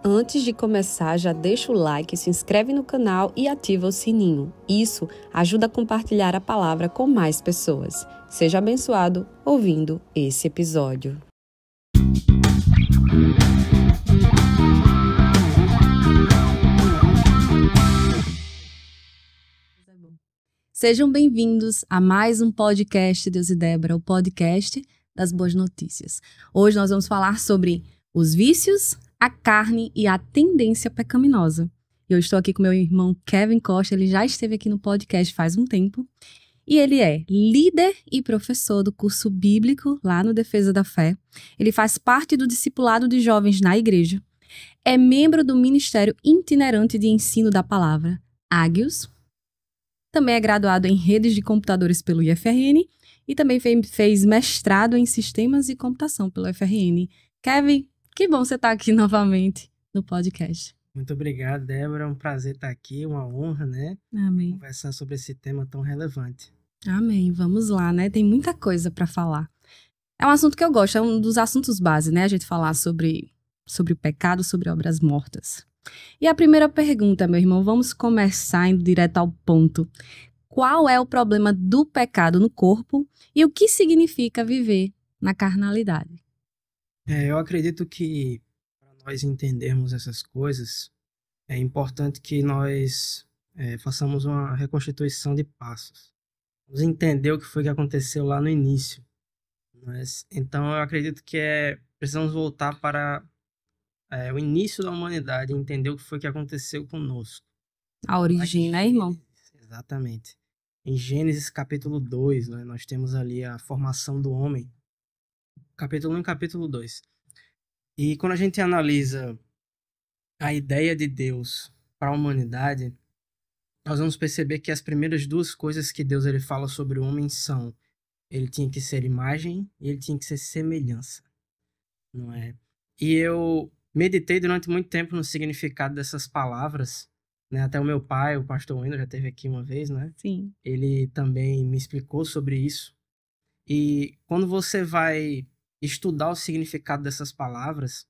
Antes de começar, já deixa o like, se inscreve no canal e ativa o sininho. Isso ajuda a compartilhar a palavra com mais pessoas. Seja abençoado ouvindo esse episódio. Sejam bem-vindos a mais um podcast Deus e Débora, o podcast das boas notícias. Hoje nós vamos falar sobre os vícios, a carne e a tendência pecaminosa. Eu estou aqui com meu irmão Kevin Costa, ele já esteve aqui no podcast faz um tempo. E ele é líder e professor do curso bíblico lá no Defesa da Fé. Ele faz parte do discipulado de jovens na igreja. É membro do Ministério Itinerante de Ensino da Palavra, Agios. Também é graduado em redes de computadores pelo IFRN e também fez mestrado em sistemas e computação pelo IFRN. Kevin, que bom você estar aqui novamente no podcast. Muito obrigado, Débora. É um prazer estar aqui, uma honra, né? Amém. Conversar sobre esse tema tão relevante. Amém. Vamos lá, né? Tem muita coisa para falar. É um assunto que eu gosto, é um dos assuntos base, né? A gente falar sobre o pecado, sobre obras mortas. E a primeira pergunta, meu irmão, vamos começar indo direto ao ponto. Qual é o problema do pecado no corpo e o que significa viver na carnalidade? Eu acredito que para nós entendermos essas coisas, é importante que nós façamos uma reconstituição de passos. Vamos entender o que foi que aconteceu lá no início. Então, eu acredito que precisamos voltar para o início da humanidade e entender o que foi que aconteceu conosco. A origem, né, irmão? Exatamente. Em Gênesis capítulo 2, né, nós temos ali a formação do homem. Capítulo 1 e capítulo 2. E quando a gente analisa a ideia de Deus para a humanidade, nós vamos perceber que as primeiras duas coisas que Deus ele fala sobre o homem são: ele tinha que ser imagem e ele tinha que ser semelhança, não é? E eu meditei durante muito tempo no significado dessas palavras, né? Até o meu pai, o pastor Wendel, já esteve aqui uma vez, né? Sim. Ele também me explicou sobre isso. E quando você vai estudar o significado dessas palavras,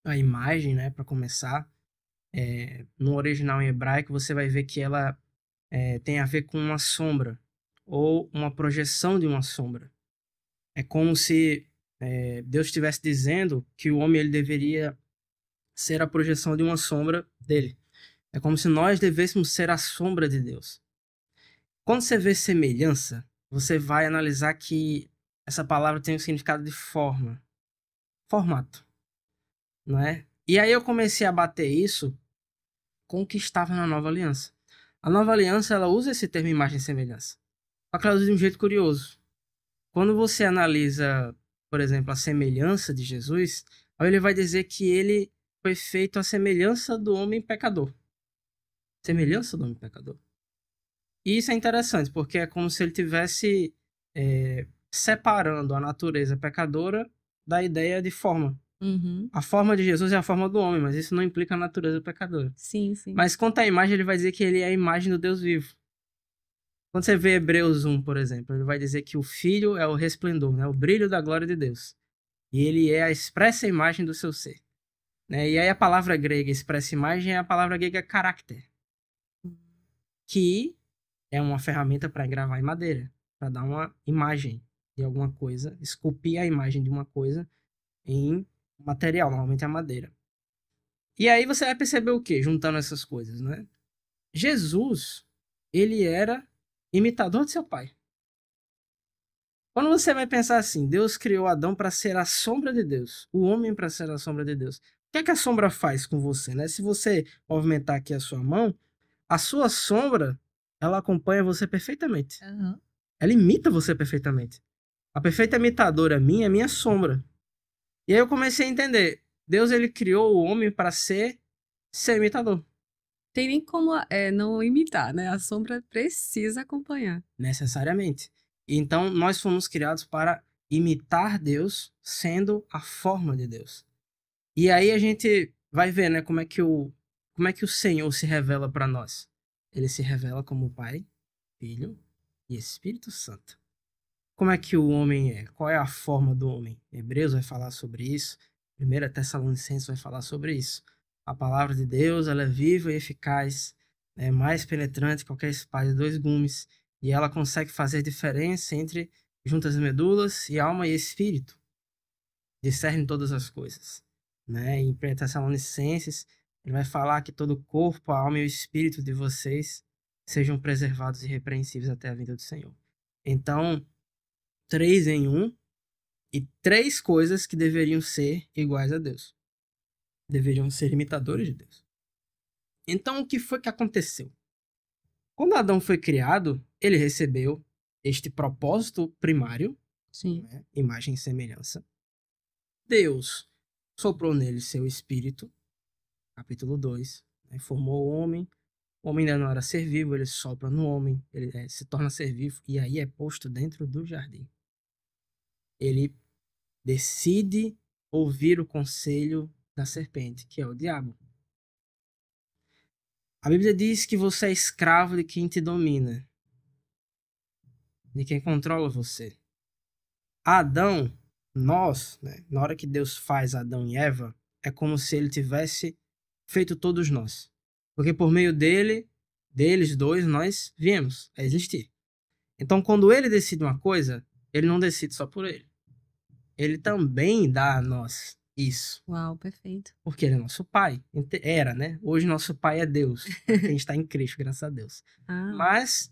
a imagem, né, para começar, no original em hebraico, você vai ver que ela tem a ver com uma sombra ou uma projeção de uma sombra. É como se Deus estivesse dizendo que o homem ele deveria ser a projeção de uma sombra dele. É como se nós devêssemos ser a sombra de Deus. Quando você vê semelhança, você vai analisar que essa palavra tem um significado de forma, formato, não é? E aí eu comecei a bater isso com o que estava na Nova Aliança. A Nova Aliança, ela usa esse termo imagem e semelhança. Só que ela usa de um jeito curioso. Quando você analisa, por exemplo, a semelhança de Jesus, aí ele vai dizer que ele foi feito à semelhança do homem pecador. Semelhança do homem pecador. E isso é interessante, porque é como se ele tivesse separando a natureza pecadora da ideia de forma. Uhum. A forma de Jesus é a forma do homem, mas isso não implica a natureza pecadora. Sim, sim. Mas quanto à imagem, ele vai dizer que ele é a imagem do Deus vivo. Quando você vê Hebreus 1, por exemplo, ele vai dizer que o Filho é o resplendor, né? O brilho da glória de Deus. E ele é a expressa imagem do seu ser. Né? E aí a palavra grega expressa imagem é a palavra grega caráter, que é uma ferramenta para gravar em madeira, para dar uma imagem de alguma coisa, esculpir a imagem de uma coisa em material, normalmente a madeira. E aí você vai perceber o quê? Juntando essas coisas, né? Jesus, ele era imitador de seu pai. Quando você vai pensar assim, Deus criou Adão para ser a sombra de Deus, o homem para ser a sombra de Deus. O que é que a sombra faz com você, né? Se você movimentar aqui a sua mão, a sua sombra, ela acompanha você perfeitamente. Uhum. Ela imita você perfeitamente. A perfeita imitadora minha é minha sombra. E aí eu comecei a entender. Deus, ele criou o homem para ser seu imitador. Tem nem como não imitar, né? A sombra precisa acompanhar. Necessariamente. Então, nós fomos criados para imitar Deus, sendo a forma de Deus. E aí a gente vai ver, né, como é que o Senhor se revela para nós. Ele se revela como Pai, Filho e Espírito Santo. Como é que o homem é? Qual é a forma do homem? Hebreus vai falar sobre isso. 1 Tessalonicenses vai falar sobre isso. A palavra de Deus, ela é viva e eficaz, é mais penetrante que qualquer espada de dois gumes, e ela consegue fazer diferença entre juntas e medulas e alma e espírito. Discerne todas as coisas, né? Em 1 Tessalonicenses, ele vai falar que todo o corpo, a alma e o espírito de vocês sejam preservados e irrepreensíveis até a vinda do Senhor. Então, 3 em 1 e 3 coisas que deveriam ser iguais a Deus. Deveriam ser imitadores de Deus. Então, o que foi que aconteceu? Quando Adão foi criado, ele recebeu este propósito primário, Sim. né? Imagem e semelhança. Deus soprou nele seu espírito, capítulo 2, né? Formou o homem ainda não era ser vivo, ele sopra no homem, ele se torna ser vivo, e aí é posto dentro do jardim. Ele decide ouvir o conselho da serpente, que é o diabo. A Bíblia diz que você é escravo de quem te domina, de quem controla você. Adão, nós, né, na hora que Deus faz Adão e Eva, é como se ele tivesse feito todos nós. Porque por meio deles dois, nós viemos a existir. Então, quando ele decide uma coisa, ele não decide só por ele. Ele também dá a nós isso. Uau, perfeito. Porque ele é nosso pai. Era, né? Hoje nosso pai é Deus. A gente está em Cristo, graças a Deus. Mas,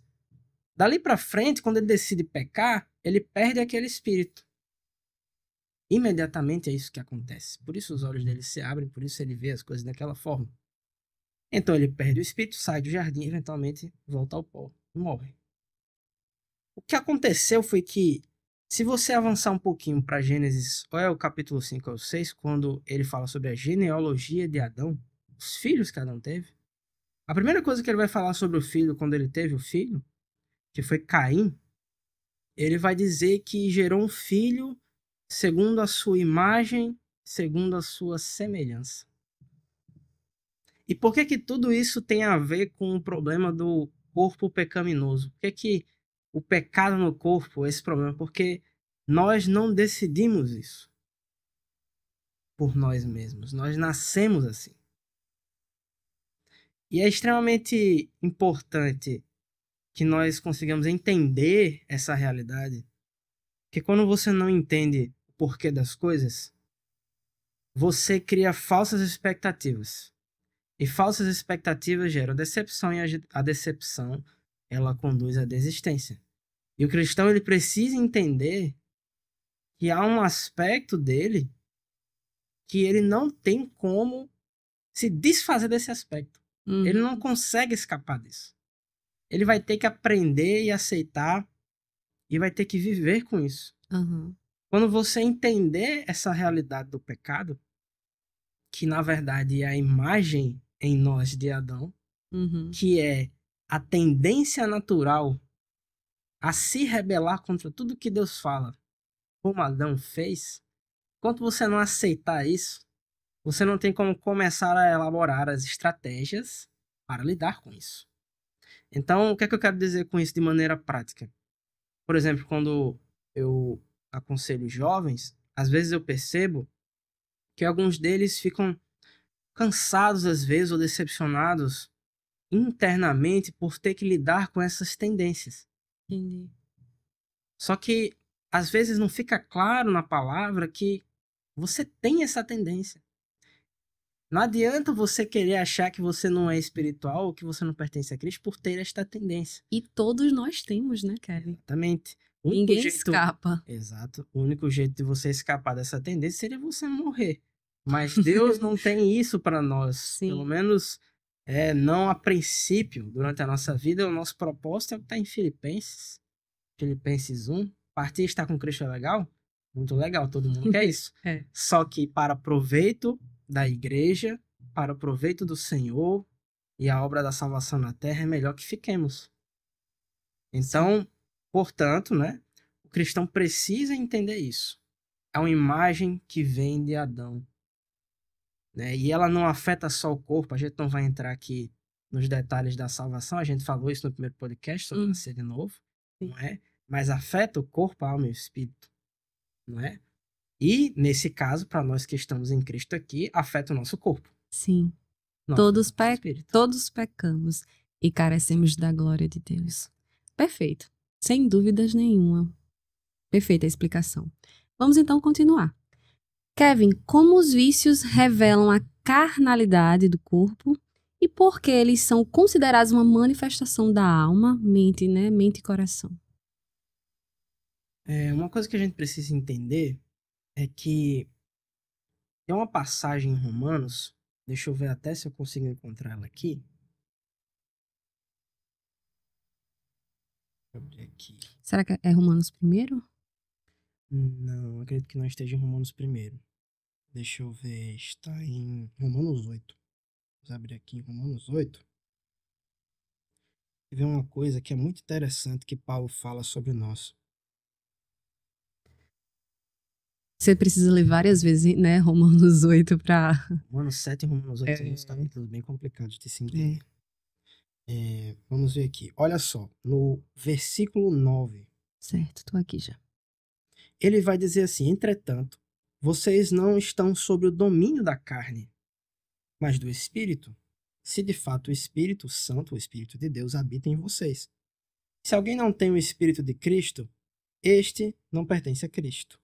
dali para frente, quando ele decide pecar, ele perde aquele espírito. Imediatamente é isso que acontece. Por isso os olhos dele se abrem, por isso ele vê as coisas daquela forma. Então ele perde o espírito, sai do jardim, eventualmente volta ao pó e morre. O que aconteceu foi que, se você avançar um pouquinho para Gênesis, ou é o capítulo 5 ou 6, quando ele fala sobre a genealogia de Adão, os filhos que Adão teve, a primeira coisa que ele vai falar sobre o filho, quando ele teve o filho, que foi Caim, ele vai dizer que gerou um filho segundo a sua imagem, segundo a sua semelhança. E por que que tudo isso tem a ver com o problema do corpo pecaminoso? Por que que o pecado no corpo é esse problema? Porque nós não decidimos isso por nós mesmos. Nós nascemos assim. E é extremamente importante que nós consigamos entender essa realidade, porque quando você não entende o porquê das coisas, você cria falsas expectativas. E falsas expectativas geram decepção, e a decepção, ela conduz à desistência. E o cristão, ele precisa entender que há um aspecto dele que ele não tem como se desfazer desse aspecto. Ele não consegue escapar disso. Ele vai ter que aprender e aceitar e vai ter que viver com isso. Quando você entender essa realidade do pecado, que na verdade é a imagem em nós de Adão, que é a tendência natural a se rebelar contra tudo que Deus fala, como Adão fez, enquanto você não aceitar isso, você não tem como começar a elaborar as estratégias para lidar com isso. Então, o que é que eu quero dizer com isso de maneira prática? Por exemplo, quando eu aconselho jovens, às vezes eu percebo que alguns deles ficam cansados às vezes ou decepcionados internamente por ter que lidar com essas tendências. Entendi. Só que às vezes não fica claro na palavra que você tem essa tendência. Não adianta você querer achar que você não é espiritual ou que você não pertence a Cristo por ter esta tendência. E todos nós temos, né, Kevin? Exatamente. Ninguém escapa. Exato. O único jeito de você escapar dessa tendência seria você morrer. Mas Deus não tem isso para nós. Sim. Pelo menos não a princípio. Durante a nossa vida, o nosso propósito é o que está em Filipenses. Filipenses 1. Partir e estar com Cristo é legal? Muito legal, todo mundo quer isso. Só que para proveito da igreja, para o proveito do Senhor e a obra da salvação na terra, é melhor que fiquemos. Então, portanto, né, o cristão precisa entender isso. É uma imagem que vem de Adão, né, e ela não afeta só o corpo. A gente não vai entrar aqui nos detalhes da salvação, a gente falou isso no primeiro podcast sobre nascer de novo, não é? Mas afeta o corpo, a alma e o espírito, não é? E, nesse caso, para nós que estamos em Cristo aqui, afeta o nosso corpo. Sim. Todos pecamos e carecemos da glória de Deus. Perfeito. Sem dúvidas nenhuma. Perfeita a explicação. Vamos então continuar. Kevin, como os vícios revelam a carnalidade do corpo e por que eles são considerados uma manifestação da alma, mente, né? Mente e coração? Uma coisa que a gente precisa entender é que tem uma passagem em Romanos, deixa eu ver até se eu consigo encontrar ela aqui. Deixa eu abrir aqui. Será que é Romanos 1? Não, acredito que não esteja em Romanos 1. Deixa eu ver, está em Romanos 8. Vamos abrir aqui em Romanos 8. E ver uma coisa que é muito interessante que Paulo fala sobre nós. Você precisa ler várias vezes, né? Romanos 8 para... Romanos 7 e Romanos 8 são uns capítulos bem complicados de se entender. Vamos ver aqui. Olha só, no versículo 9. Certo, tô aqui já. Ele vai dizer assim: entretanto, vocês não estão sob o domínio da carne, mas do Espírito, se de fato o Espírito Santo, o Espírito de Deus, habita em vocês. Se alguém não tem o Espírito de Cristo, este não pertence a Cristo.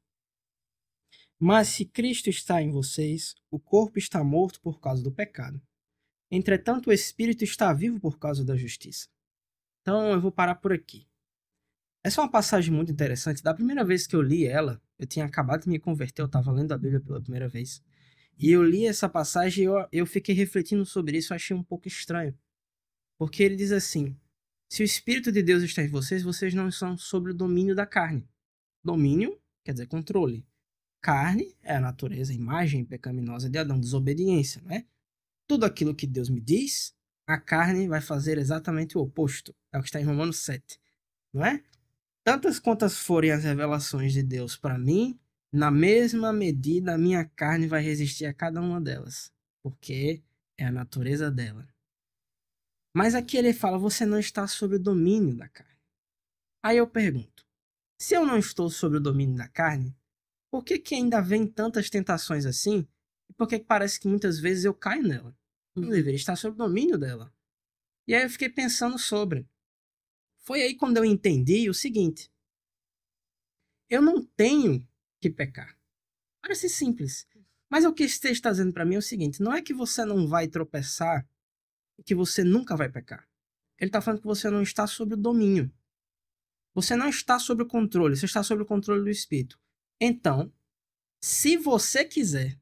Mas se Cristo está em vocês, o corpo está morto por causa do pecado. Entretanto, o Espírito está vivo por causa da justiça. Então, eu vou parar por aqui. Essa é uma passagem muito interessante. Da primeira vez que eu li ela, eu tinha acabado de me converter, eu estava lendo a Bíblia pela primeira vez. E eu li essa passagem e eu fiquei refletindo sobre isso, eu achei um pouco estranho. Porque ele diz assim: se o Espírito de Deus está em vocês, vocês não são sob o domínio da carne. Domínio quer dizer controle. Carne é a natureza, a imagem pecaminosa de Adão, desobediência, não é? Tudo aquilo que Deus me diz, a carne vai fazer exatamente o oposto. É o que está em Romanos 7, não é? Tantas quantas forem as revelações de Deus para mim, na mesma medida a minha carne vai resistir a cada uma delas, porque é a natureza dela. Mas aqui ele fala: você não está sob o domínio da carne. Aí eu pergunto: se eu não estou sob o domínio da carne, por que ainda vem tantas tentações assim? E por que parece que muitas vezes eu caio nela? Eu não deveria estar sob o domínio dela. E aí eu fiquei pensando sobre. Foi aí quando eu entendi o seguinte: eu não tenho que pecar. Parece simples. Mas o que você está dizendo para mim é o seguinte: não é que você não vai tropeçar e que você nunca vai pecar. Ele está falando que você não está sob o domínio. Você não está sob o controle, você está sob o controle do Espírito. Então, se você quiser,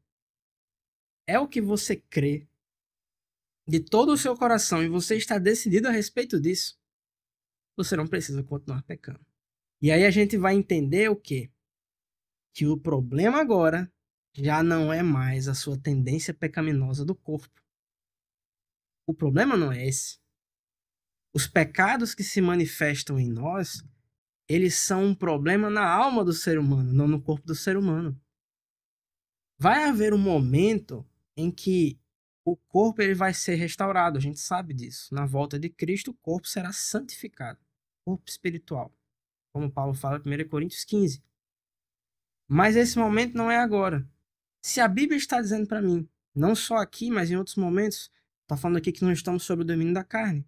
é o que você crê de todo o seu coração e você está decidido a respeito disso, você não precisa continuar pecando. E aí a gente vai entender o quê? Que o problema agora já não é mais a sua tendência pecaminosa do corpo. O problema não é esse. Os pecados que se manifestam em nós, eles são um problema na alma do ser humano, não no corpo do ser humano. Vai haver um momento em que o corpo ele vai ser restaurado, a gente sabe disso. Na volta de Cristo, o corpo será santificado, corpo espiritual, como Paulo fala em 1 Coríntios 15. Mas esse momento não é agora. Se a Bíblia está dizendo para mim, não só aqui, mas em outros momentos, está falando aqui que não estamos sob o domínio da carne.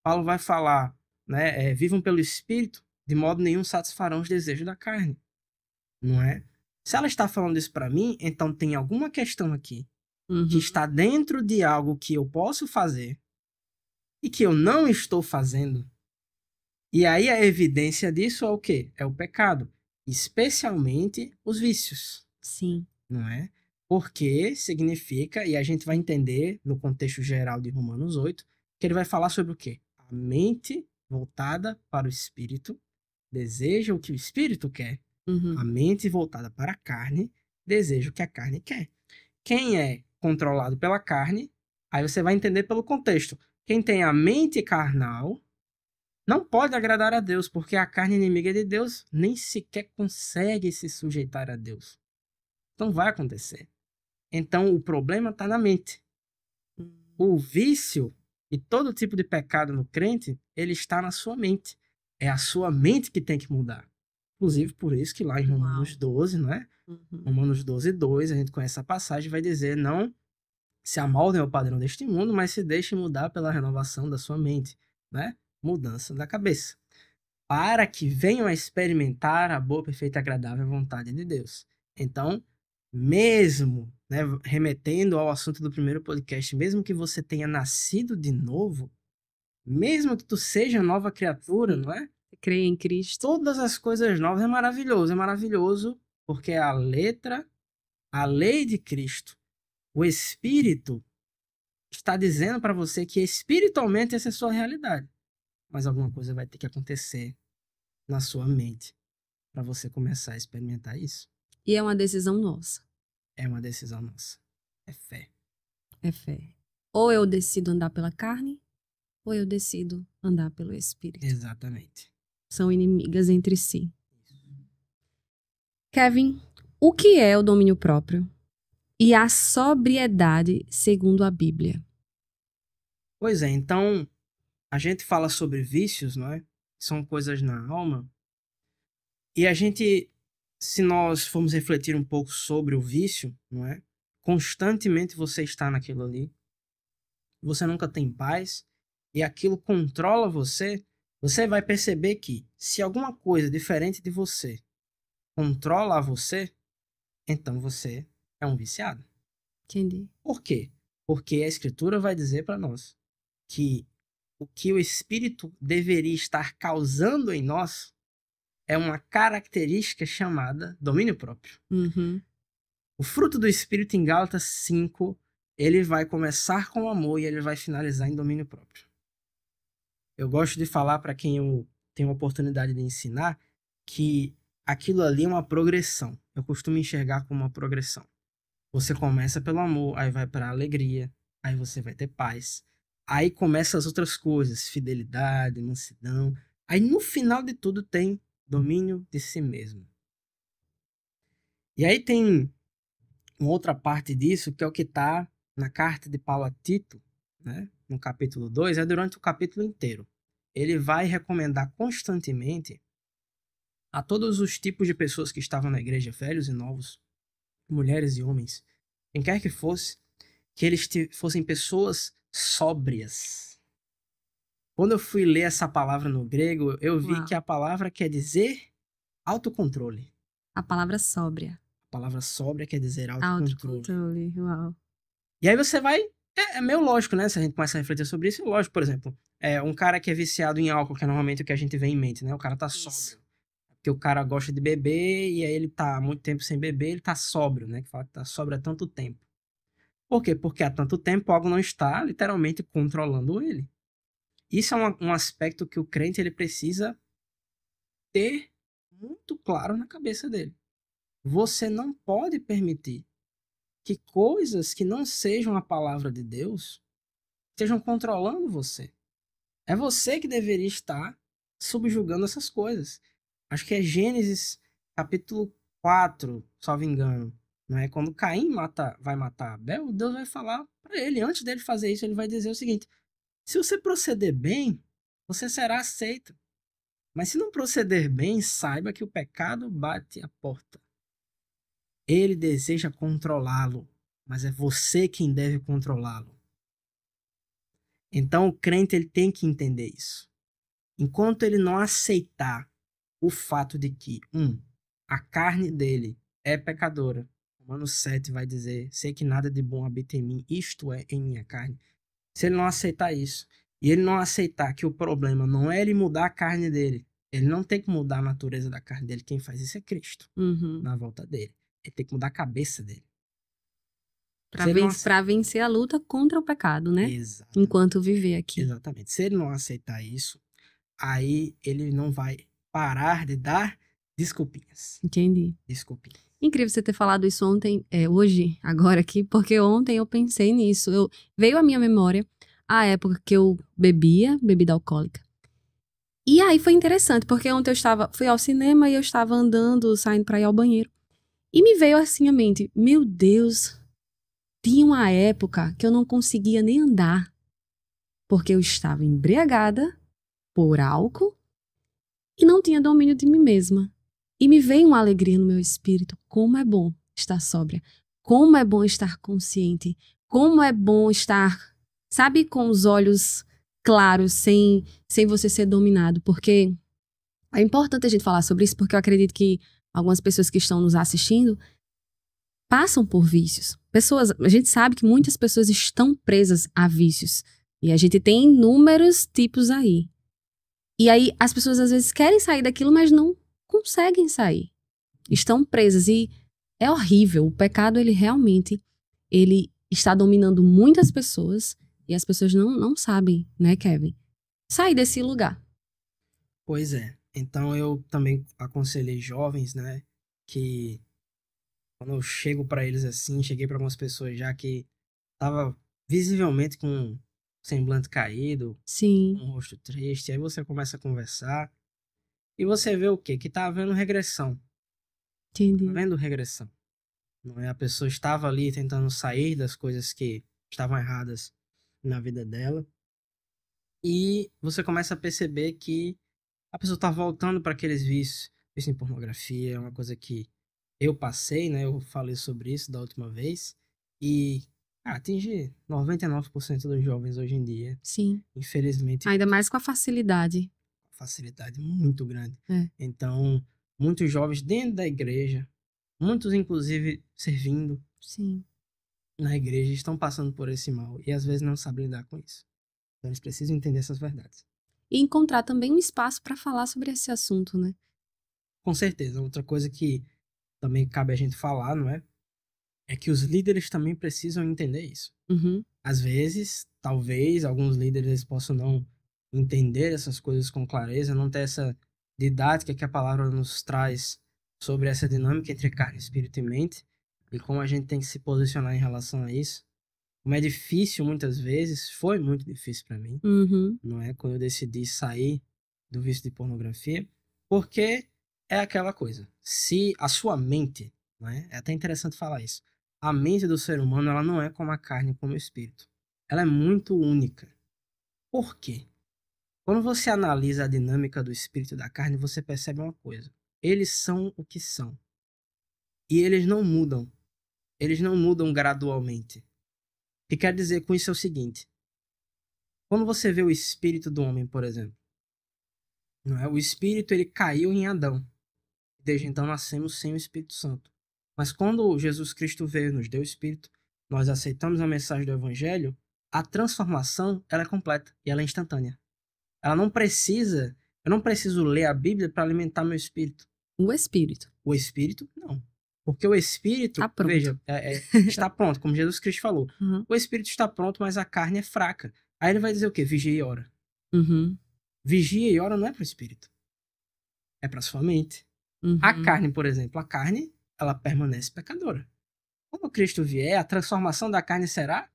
Paulo vai falar, né, vivam pelo Espírito, de modo nenhum satisfarão os desejos da carne. Não é? Se ela está falando isso para mim, então tem alguma questão aqui que está dentro de algo que eu posso fazer e que eu não estou fazendo. E aí a evidência disso é o quê? É o pecado. Especialmente os vícios. Sim. Não é? Porque significa, e a gente vai entender no contexto geral de Romanos 8, que ele vai falar sobre o quê? A mente voltada para o Espírito deseja o que o Espírito quer. A mente voltada para a carne deseja o que a carne quer. Quem é controlado pela carne, aí você vai entender pelo contexto. Quem tem a mente carnal não pode agradar a Deus, porque a carne inimiga de Deus nem sequer consegue se sujeitar a Deus. Então vai acontecer. Então o problema está na mente. O vício e todo tipo de pecado no crente, ele está na sua mente. É a sua mente que tem que mudar. Inclusive por isso que lá em Romanos 12, não é? Romanos 12, 2, a gente conhece essa passagem, vai dizer: não se amoldem ao padrão deste mundo, mas se deixem mudar pela renovação da sua mente, né? Mudança da cabeça. Para que venham a experimentar a boa, perfeita e agradável vontade de Deus. Então, mesmo, né, remetendo ao assunto do primeiro podcast, mesmo que você tenha nascido de novo, mesmo que tu seja nova criatura, não é? Creia em Cristo. Todas as coisas novas é maravilhoso porque a letra, a lei de Cristo, o Espírito está dizendo para você que espiritualmente essa é a sua realidade. Mas alguma coisa vai ter que acontecer na sua mente para você começar a experimentar isso. E é uma decisão nossa. É uma decisão nossa. É fé. É fé. Ou eu decido andar pela carne, ou eu decido andar pelo Espírito. Exatamente. São inimigas entre si. Kevin, o que é o domínio próprio e a sobriedade segundo a Bíblia? Pois é, então a gente fala sobre vícios, não é? São coisas na alma. E a gente, se nós formos refletir um pouco sobre o vício, não é? Constantemente você está naquilo ali. Você nunca tem paz e aquilo controla você. Você vai perceber que se alguma coisa diferente de você controla você, então você é um viciado. Entendi. Por quê? Porque a Escritura vai dizer para nós que o que o Espírito deveria estar causando em nós é uma característica chamada domínio próprio. Uhum. O fruto do Espírito em Gálatas 5, ele vai começar com o amor e ele vai finalizar em domínio próprio. Eu gosto de falar para quem eu tenho a oportunidade de ensinar que aquilo ali é uma progressão. Eu costumo enxergar como uma progressão. Você começa pelo amor, aí vai para a alegria, aí você vai ter paz. Aí começa as outras coisas, fidelidade, mansidão. Aí no final de tudo tem domínio de si mesmo. E aí tem uma outra parte disso, que é o que está na carta de Paulo a Tito, né? No capítulo 2, é durante o capítulo inteiro. Ele vai recomendar constantemente a todos os tipos de pessoas que estavam na igreja, velhos e novos, mulheres e homens, quem quer que fosse, que eles fossem pessoas sóbrias. Quando eu fui ler essa palavra no grego, eu vi que a palavra quer dizer autocontrole. A palavra sóbria. A palavra sóbria quer dizer autocontrole. Autocontrole, uau. E aí você vai... É meio lógico, né? Se a gente começa a refletir sobre isso, é lógico, por exemplo, um cara que é viciado em álcool, que é normalmente o que a gente vê em mente, né? O cara tá sóbrio. Porque o cara gosta de beber e aí ele tá há muito tempo sem beber, ele tá sóbrio, né? Que fala que tá sóbrio há tanto tempo. Por quê? Porque há tanto tempo algo não está literalmente controlando ele. Isso é um aspecto que o crente ele precisa ter muito claro na cabeça dele. Você não pode permitir que coisas que não sejam a palavra de Deus estejam controlando você. É você que deveria estar subjugando essas coisas. Acho que é Gênesis capítulo 4, salvo engano. Não é? Quando Caim vai matar Abel, Deus vai falar para ele, antes dele fazer isso, ele vai dizer o seguinte: se você proceder bem, você será aceito. Mas se não proceder bem, saiba que o pecado bate à porta. Ele deseja controlá-lo, mas é você quem deve controlá-lo. Então o crente ele tem que entender isso. Enquanto ele não aceitar o fato de que, a carne dele é pecadora. Romanos 7 vai dizer, sei que nada de bom habita em mim, isto é, em minha carne. Se ele não aceitar isso, e ele não aceitar que o problema não é ele mudar a carne dele, ele não tem que mudar a natureza da carne dele, quem faz isso é Cristo, na volta dele. Ele tem que mudar a cabeça dele. Pra vencer a luta contra o pecado, né? Exatamente. Enquanto viver aqui. Exatamente. Se ele não aceitar isso, aí ele não vai parar de dar desculpinhas. Entendi. Desculpinhas. Incrível você ter falado isso hoje, agora aqui, porque ontem eu pensei nisso. Veio à minha memória a época que eu bebia bebida alcoólica. E aí foi interessante, porque ontem fui ao cinema e eu estava andando, saindo para ir ao banheiro. E me veio assim à mente, meu Deus, tinha uma época que eu não conseguia nem andar, porque eu estava embriagada por álcool e não tinha domínio de mim mesma. E me veio uma alegria no meu espírito. Como é bom estar sóbria. Como é bom estar consciente. como é bom estar, sabe, com os olhos claros, sem você ser dominado. Porque é importante a gente falar sobre isso, porque eu acredito que algumas pessoas que estão nos assistindo passam por vícios. A gente sabe que muitas pessoas estão presas a vícios. E a gente tem inúmeros tipos aí. E aí as pessoas às vezes querem sair daquilo, mas não conseguem sair. Estão presas e é horrível. O pecado, ele realmente, ele está dominando muitas pessoas e as pessoas não sabem, né, Kevin? Sair desse lugar. Pois é. Então eu também aconselhei jovens, né, que quando eu chego para eles assim, cheguei para algumas pessoas já que tava visivelmente com um semblante caído, Sim, um rosto triste, aí você começa a conversar e você vê o quê? Que tá havendo regressão. Tá entendi. havendo regressão. Não é? A pessoa estava ali tentando sair das coisas que estavam erradas na vida dela. E você começa a perceber que a pessoa está voltando para aqueles vícios. Vício em pornografia é uma coisa que eu passei, né? Eu falei sobre isso da última vez. E atinge 99% dos jovens hoje em dia. Sim. Infelizmente, Ainda mais com a facilidade. facilidade muito grande. É. Então, muitos jovens dentro da igreja, muitos inclusive servindo Sim. na igreja, estão passando por esse mal e às vezes não sabem lidar com isso. Então, eles precisam entender essas verdades. E encontrar também um espaço para falar sobre esse assunto, né? Com certeza, outra coisa que também cabe a gente falar, não é? É que os líderes também precisam entender isso. Uhum. Às vezes, talvez, alguns líderes possam não entender essas coisas com clareza, não ter essa didática que a palavra nos traz sobre essa dinâmica entre carne, espírito e mente, e como a gente tem que se posicionar em relação a isso. Como é difícil muitas vezes, foi muito difícil para mim, Uhum. não é? Quando eu decidi sair do vício de pornografia, porque é aquela coisa. Se a sua mente, não é? É até interessante falar isso. A mente do ser humano, ela não é como a carne, como o espírito. Ela é muito única. Por quê? Quando você analisa a dinâmica do espírito e da carne, você percebe uma coisa. Eles são o que são. E eles não mudam. Eles não mudam gradualmente. O que quer dizer com isso é o seguinte. Quando você vê o espírito do homem, por exemplo, não é? O espírito ele caiu em Adão. Desde então nascemos sem o Espírito Santo. Mas quando Jesus Cristo veio e nos deu o Espírito, nós aceitamos a mensagem do Evangelho, a transformação ela é completa e ela é instantânea. Ela não precisa, eu não preciso ler a Bíblia para alimentar meu espírito. O espírito. O espírito, não. Porque o espírito, Tá pronto. veja, está pronto, como Jesus Cristo falou. Uhum. O espírito está pronto, mas a carne é fraca. Aí ele vai dizer o quê? Vigia e ora. Uhum. Vigia e ora não é para o espírito. É para sua mente. Uhum. A carne, por exemplo, a carne, ela permanece pecadora. Quando Cristo vier, a transformação da carne será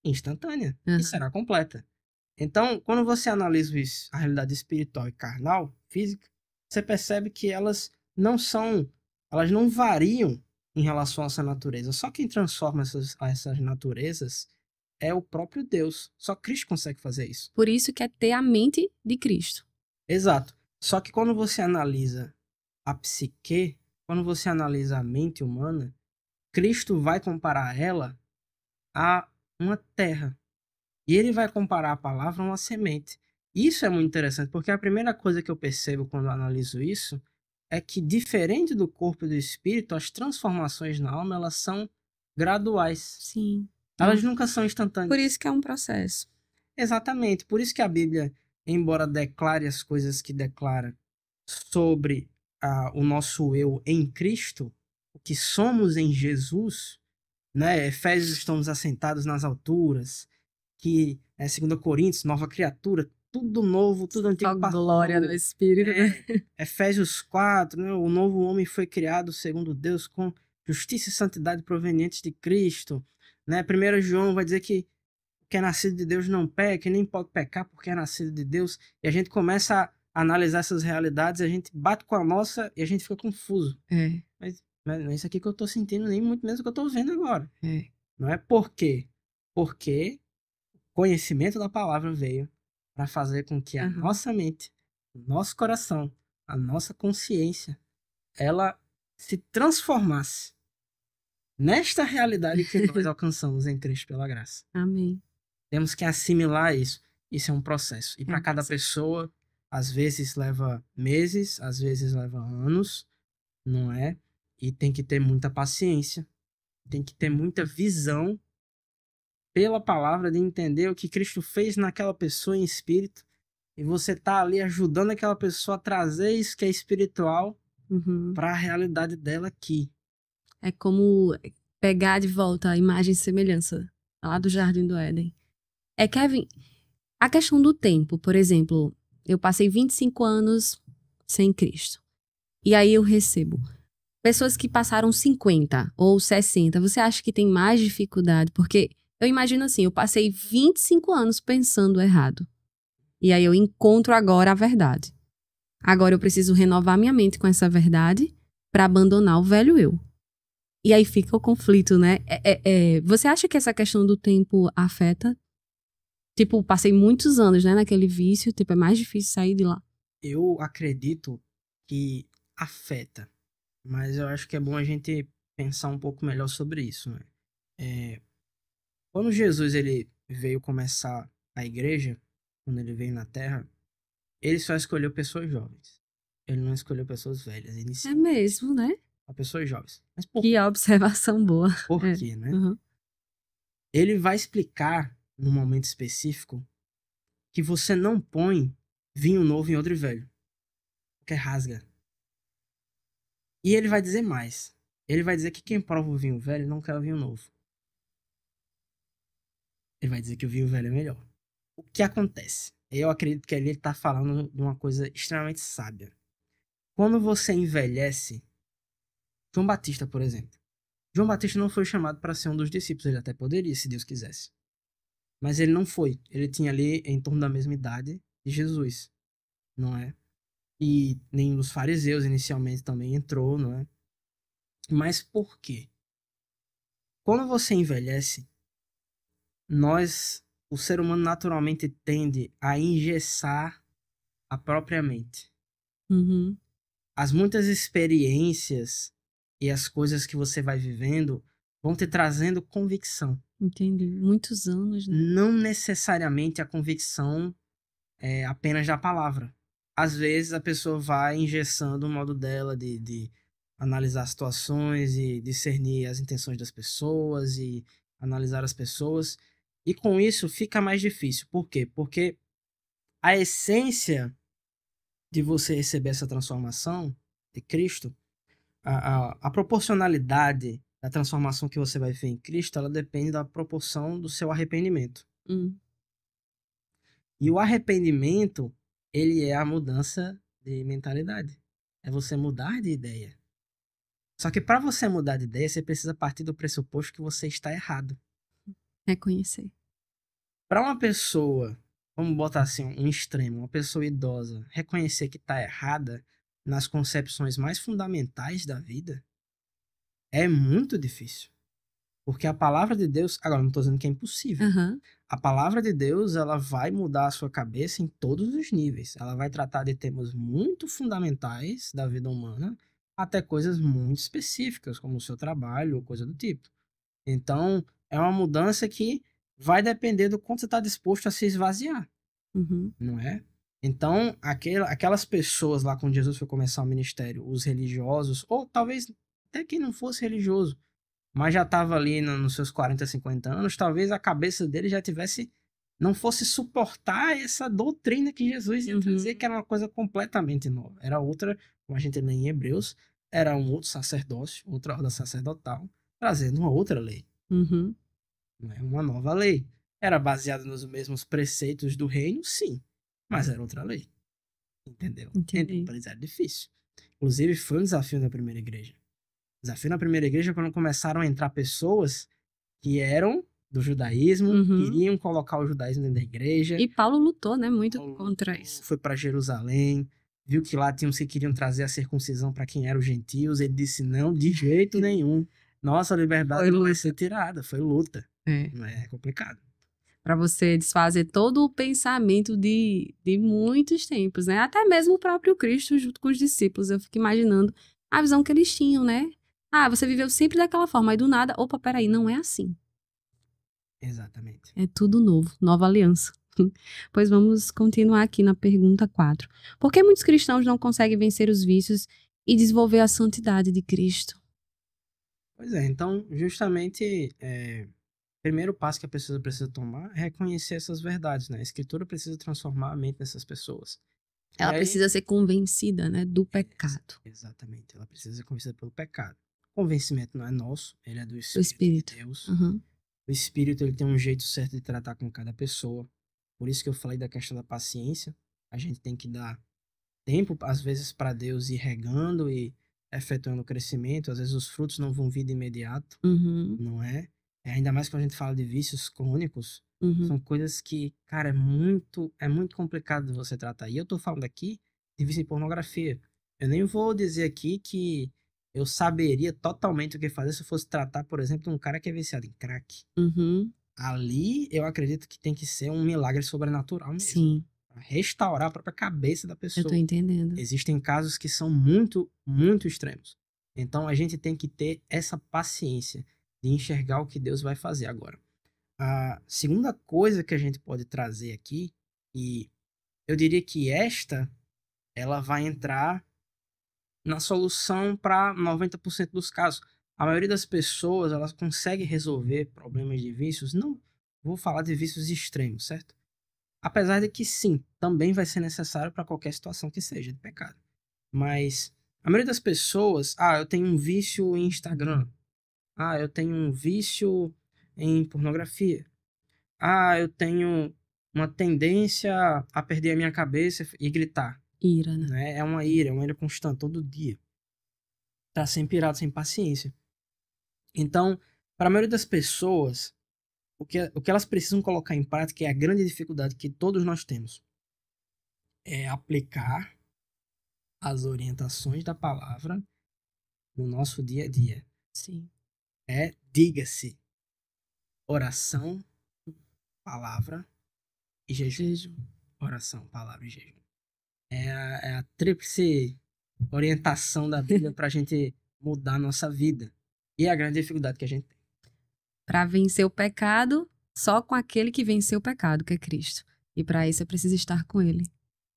instantânea Uhum. e será completa. Então, quando você analisa a realidade espiritual e carnal, física, você percebe que elas não variam em relação a essa natureza. Só quem transforma essas naturezas é o próprio Deus. Só Cristo consegue fazer isso. Por isso que é ter a mente de Cristo. Exato. Só que quando você analisa a psique, quando você analisa a mente humana, Cristo vai comparar ela a uma terra. E ele vai comparar a palavra a uma semente. Isso é muito interessante, porque a primeira coisa que eu percebo quando eu analiso isso é que, diferente do corpo e do espírito, as transformações na alma, elas são graduais. Sim. Elas nunca são instantâneas. Por isso que é um processo. Exatamente. Por isso que a Bíblia, embora declare as coisas que declara sobre o nosso eu em Cristo, o que somos em Jesus, né? Efésios, estamos assentados nas alturas, que é 2 Coríntios, nova criatura, tudo novo, tudo antigo Só passou. glória do Espírito, né? Efésios 4, né? O novo homem foi criado segundo Deus com justiça e santidade provenientes de Cristo, né? 1 João vai dizer que é nascido de Deus não peca, nem pode pecar porque é nascido de Deus. E a gente começa a analisar essas realidades, a gente bate com a nossa e a gente fica confuso. É. Mas não é isso aqui que eu tô sentindo, nem muito menos o que eu tô vendo agora. É. Não é por quê? Porque o conhecimento da palavra veio para fazer com que a nossa mente, o nosso coração, a nossa consciência, ela se transformasse nesta realidade que nós alcançamos em Cristo pela graça. Amém. Temos que assimilar isso. Isso é um processo. E para cada pessoa, às vezes leva meses, às vezes leva anos, não é? E tem que ter muita paciência, tem que ter muita visão pela palavra de entender o que Cristo fez naquela pessoa em espírito. E você tá ali ajudando aquela pessoa a trazer isso que é espiritual para a realidade dela aqui. É como pegar de volta a imagem e semelhança lá do Jardim do Éden. Kevin, a questão do tempo, por exemplo, eu passei 25 anos sem Cristo. E aí eu recebo pessoas que passaram 50 ou 60. Você acha que tem mais dificuldade? Porque eu imagino assim, eu passei 25 anos pensando errado. E aí eu encontro agora a verdade. Agora eu preciso renovar minha mente com essa verdade para abandonar o velho eu. E aí fica o conflito, né? Você acha que essa questão do tempo afeta? Tipo, passei muitos anos, né, naquele vício, tipo, é mais difícil sair de lá. Eu acredito que afeta, mas eu acho que é bom a gente pensar um pouco melhor sobre isso, né? Quando Jesus ele veio começar a igreja, quando ele veio na Terra, ele só escolheu pessoas jovens. Ele não escolheu pessoas velhas. É mesmo, né? Pessoas jovens. Mas por Que observação boa. Por quê, né? Uhum. Ele vai explicar, num momento específico, que você não põe vinho novo em odre velho, porque rasga. E ele vai dizer mais. Ele vai dizer que quem prova o vinho velho não quer o vinho novo. Ele vai dizer que o vinho velho é melhor. O que acontece? Eu acredito que ali ele está falando de uma coisa extremamente sábia. Quando você envelhece, João Batista, por exemplo. João Batista não foi chamado para ser um dos discípulos. Ele até poderia, se Deus quisesse. Mas ele não foi. Ele tinha ali em torno da mesma idade de Jesus, não é? E nenhum dos fariseus inicialmente também entrou, não é? Mas por quê? Quando você envelhece, o ser humano naturalmente tende a engessar a própria mente. Uhum. As muitas experiências e as coisas que você vai vivendo vão te trazendo convicção. Entendi. Muitos anos, né? Não necessariamente a convicção é apenas da palavra. Às vezes a pessoa vai engessando o modo dela de analisar situações e discernir as intenções das pessoas e analisar as pessoas. E com isso fica mais difícil. Por quê? Porque a essência de você receber essa transformação de Cristo, a proporcionalidade da transformação que você vai ver em Cristo, ela depende da proporção do seu arrependimento. E o arrependimento, ele é a mudança de mentalidade. É você mudar de ideia. Só que para você mudar de ideia, você precisa partir do pressuposto que você está errado. Reconhecer. Para uma pessoa, vamos botar assim, um extremo, uma pessoa idosa, reconhecer que está errada nas concepções mais fundamentais da vida, é muito difícil. Porque a palavra de Deus, agora não estou dizendo que é impossível. Uhum. A palavra de Deus, ela vai mudar a sua cabeça em todos os níveis. Ela vai tratar de temas muito fundamentais da vida humana, até coisas muito específicas, como o seu trabalho ou coisa do tipo. Então, é uma mudança que vai depender do quanto você está disposto a se esvaziar, não é? Então, aquelas pessoas lá quando Jesus foi começar o ministério, os religiosos, ou talvez até quem não fosse religioso, mas já estava ali nos seus 40, 50 anos, talvez a cabeça dele já não fosse suportar essa doutrina que Jesus ia trazer, que era uma coisa completamente nova. Era outra, como a gente lê em Hebreus, era um outro sacerdócio, outra ordem sacerdotal, trazendo uma outra lei. Não é uma nova lei. Era baseada nos mesmos preceitos do reino, sim, mas era outra lei. Entendeu? Entendi. Então, para eles era difícil. Inclusive, foi um desafio na primeira igreja. Desafio na primeira igreja quando começaram a entrar pessoas que eram do judaísmo, queriam colocar o judaísmo dentro da igreja. E Paulo lutou, né, muito contra isso. Foi para Jerusalém, viu que lá tinha uns que queriam trazer a circuncisão para quem eram os gentios. Ele disse não, de jeito nenhum. Nossa liberdade não vai ser tirada, foi luta. É complicado. Para você desfazer todo o pensamento de muitos tempos, né? Até mesmo o próprio Cristo junto com os discípulos. Eu fico imaginando a visão que eles tinham, né? Ah, você viveu sempre daquela forma, aí do nada, opa, peraí, não é assim. Exatamente. É tudo novo, nova aliança. Pois vamos continuar aqui na pergunta 4. Por que muitos cristãos não conseguem vencer os vícios e desenvolver a santidade de Cristo? Pois é, então, justamente, o primeiro passo que a pessoa precisa tomar é reconhecer essas verdades, né? A escritura precisa transformar a mente dessas pessoas. E Ela aí, precisa ser convencida, né, do pecado, exatamente, ela precisa ser convencida pelo pecado. O convencimento não é nosso, ele é do do Espírito de Espírito. Deus. Uhum. O Espírito, ele tem um jeito certo de tratar com cada pessoa. Por isso que eu falei da questão da paciência. A gente tem que dar tempo, às vezes, para Deus ir regando e efetuando o crescimento. Às vezes os frutos não vão vir de imediato, Uhum. não é? Ainda mais quando a gente fala de vícios crônicos, Uhum. são coisas que, cara, é muito complicado de você tratar. E eu tô falando aqui de vício em pornografia. Eu nem vou dizer aqui que eu saberia totalmente o que fazer se eu fosse tratar, por exemplo, de um cara que é viciado em crack. Uhum. Ali eu acredito que tem que ser um milagre sobrenatural mesmo, Sim, pra restaurar a própria cabeça da eu tô pessoa. entendendo. Existem casos que são muito, muito extremos. Então a gente tem que ter essa paciência de enxergar o que Deus vai fazer agora. A segunda coisa que a gente pode trazer aqui, e eu diria que ela vai entrar na solução para 90% dos casos. A maioria das pessoas, elas conseguem resolver problemas de vícios, não vou falar de vícios extremos, certo? Apesar de que sim, também vai ser necessário para qualquer situação que seja de pecado. Mas a maioria das pessoas, eu tenho um vício em Instagram. Eu tenho um vício em pornografia. Eu tenho uma tendência a perder a minha cabeça e gritar, Ira, né? né? É uma ira constante todo dia. Tá sempre irado, sem paciência. Então, para a maioria das pessoas, o que elas precisam colocar em prática é a grande dificuldade que todos nós temos. É aplicar as orientações da palavra no nosso dia a dia. Sim. Diga-se, oração, palavra e jejum. Jejum. Oração, palavra e jejum. É a tríplice orientação da Bíblia para a gente mudar a nossa vida. E é a grande dificuldade que a gente tem. Para vencer o pecado, só com aquele que venceu o pecado, que é Cristo. E para isso eu preciso estar com ele.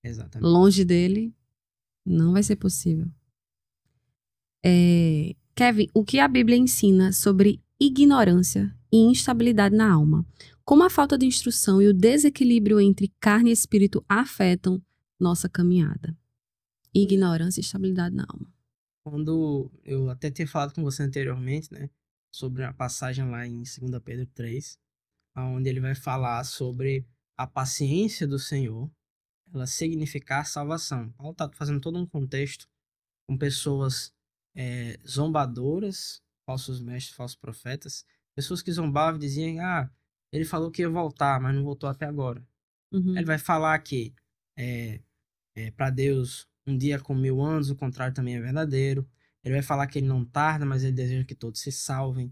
Exatamente. Longe dele, não vai ser possível. Kevin, o que a Bíblia ensina sobre ignorância e instabilidade na alma? Como a falta de instrução e o desequilíbrio entre carne e espírito afetam nossa caminhada? Ignorância e instabilidade na alma. Quando eu até tinha falado com você anteriormente, né, sobre a passagem lá em 2 Pedro 3, onde ele vai falar sobre a paciência do Senhor, ela significar salvação. Paulo está fazendo todo um contexto com pessoas zombadoras, falsos mestres, falsos profetas, pessoas que zombavam e diziam, ele falou que ia voltar, mas não voltou até agora. Uhum. Ele vai falar que para Deus um dia com 1000 anos, o contrário também é verdadeiro. Ele vai falar que ele não tarda, mas ele deseja que todos se salvem.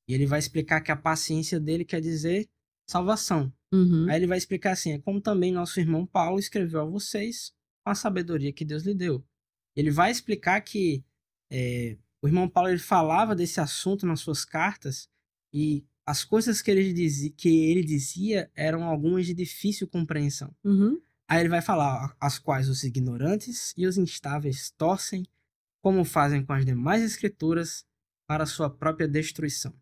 E ele vai explicar que a paciência dele quer dizer salvação. Uhum. Aí ele vai explicar assim, como também nosso irmão Paulo escreveu a vocês com a sabedoria que Deus lhe deu. Ele vai explicar que o irmão Paulo ele falava desse assunto nas suas cartas e as coisas que ele dizia eram algumas de difícil compreensão. Uhum. Aí ele vai falar as quais os ignorantes e os instáveis torcem, como fazem com as demais escrituras, para sua própria destruição.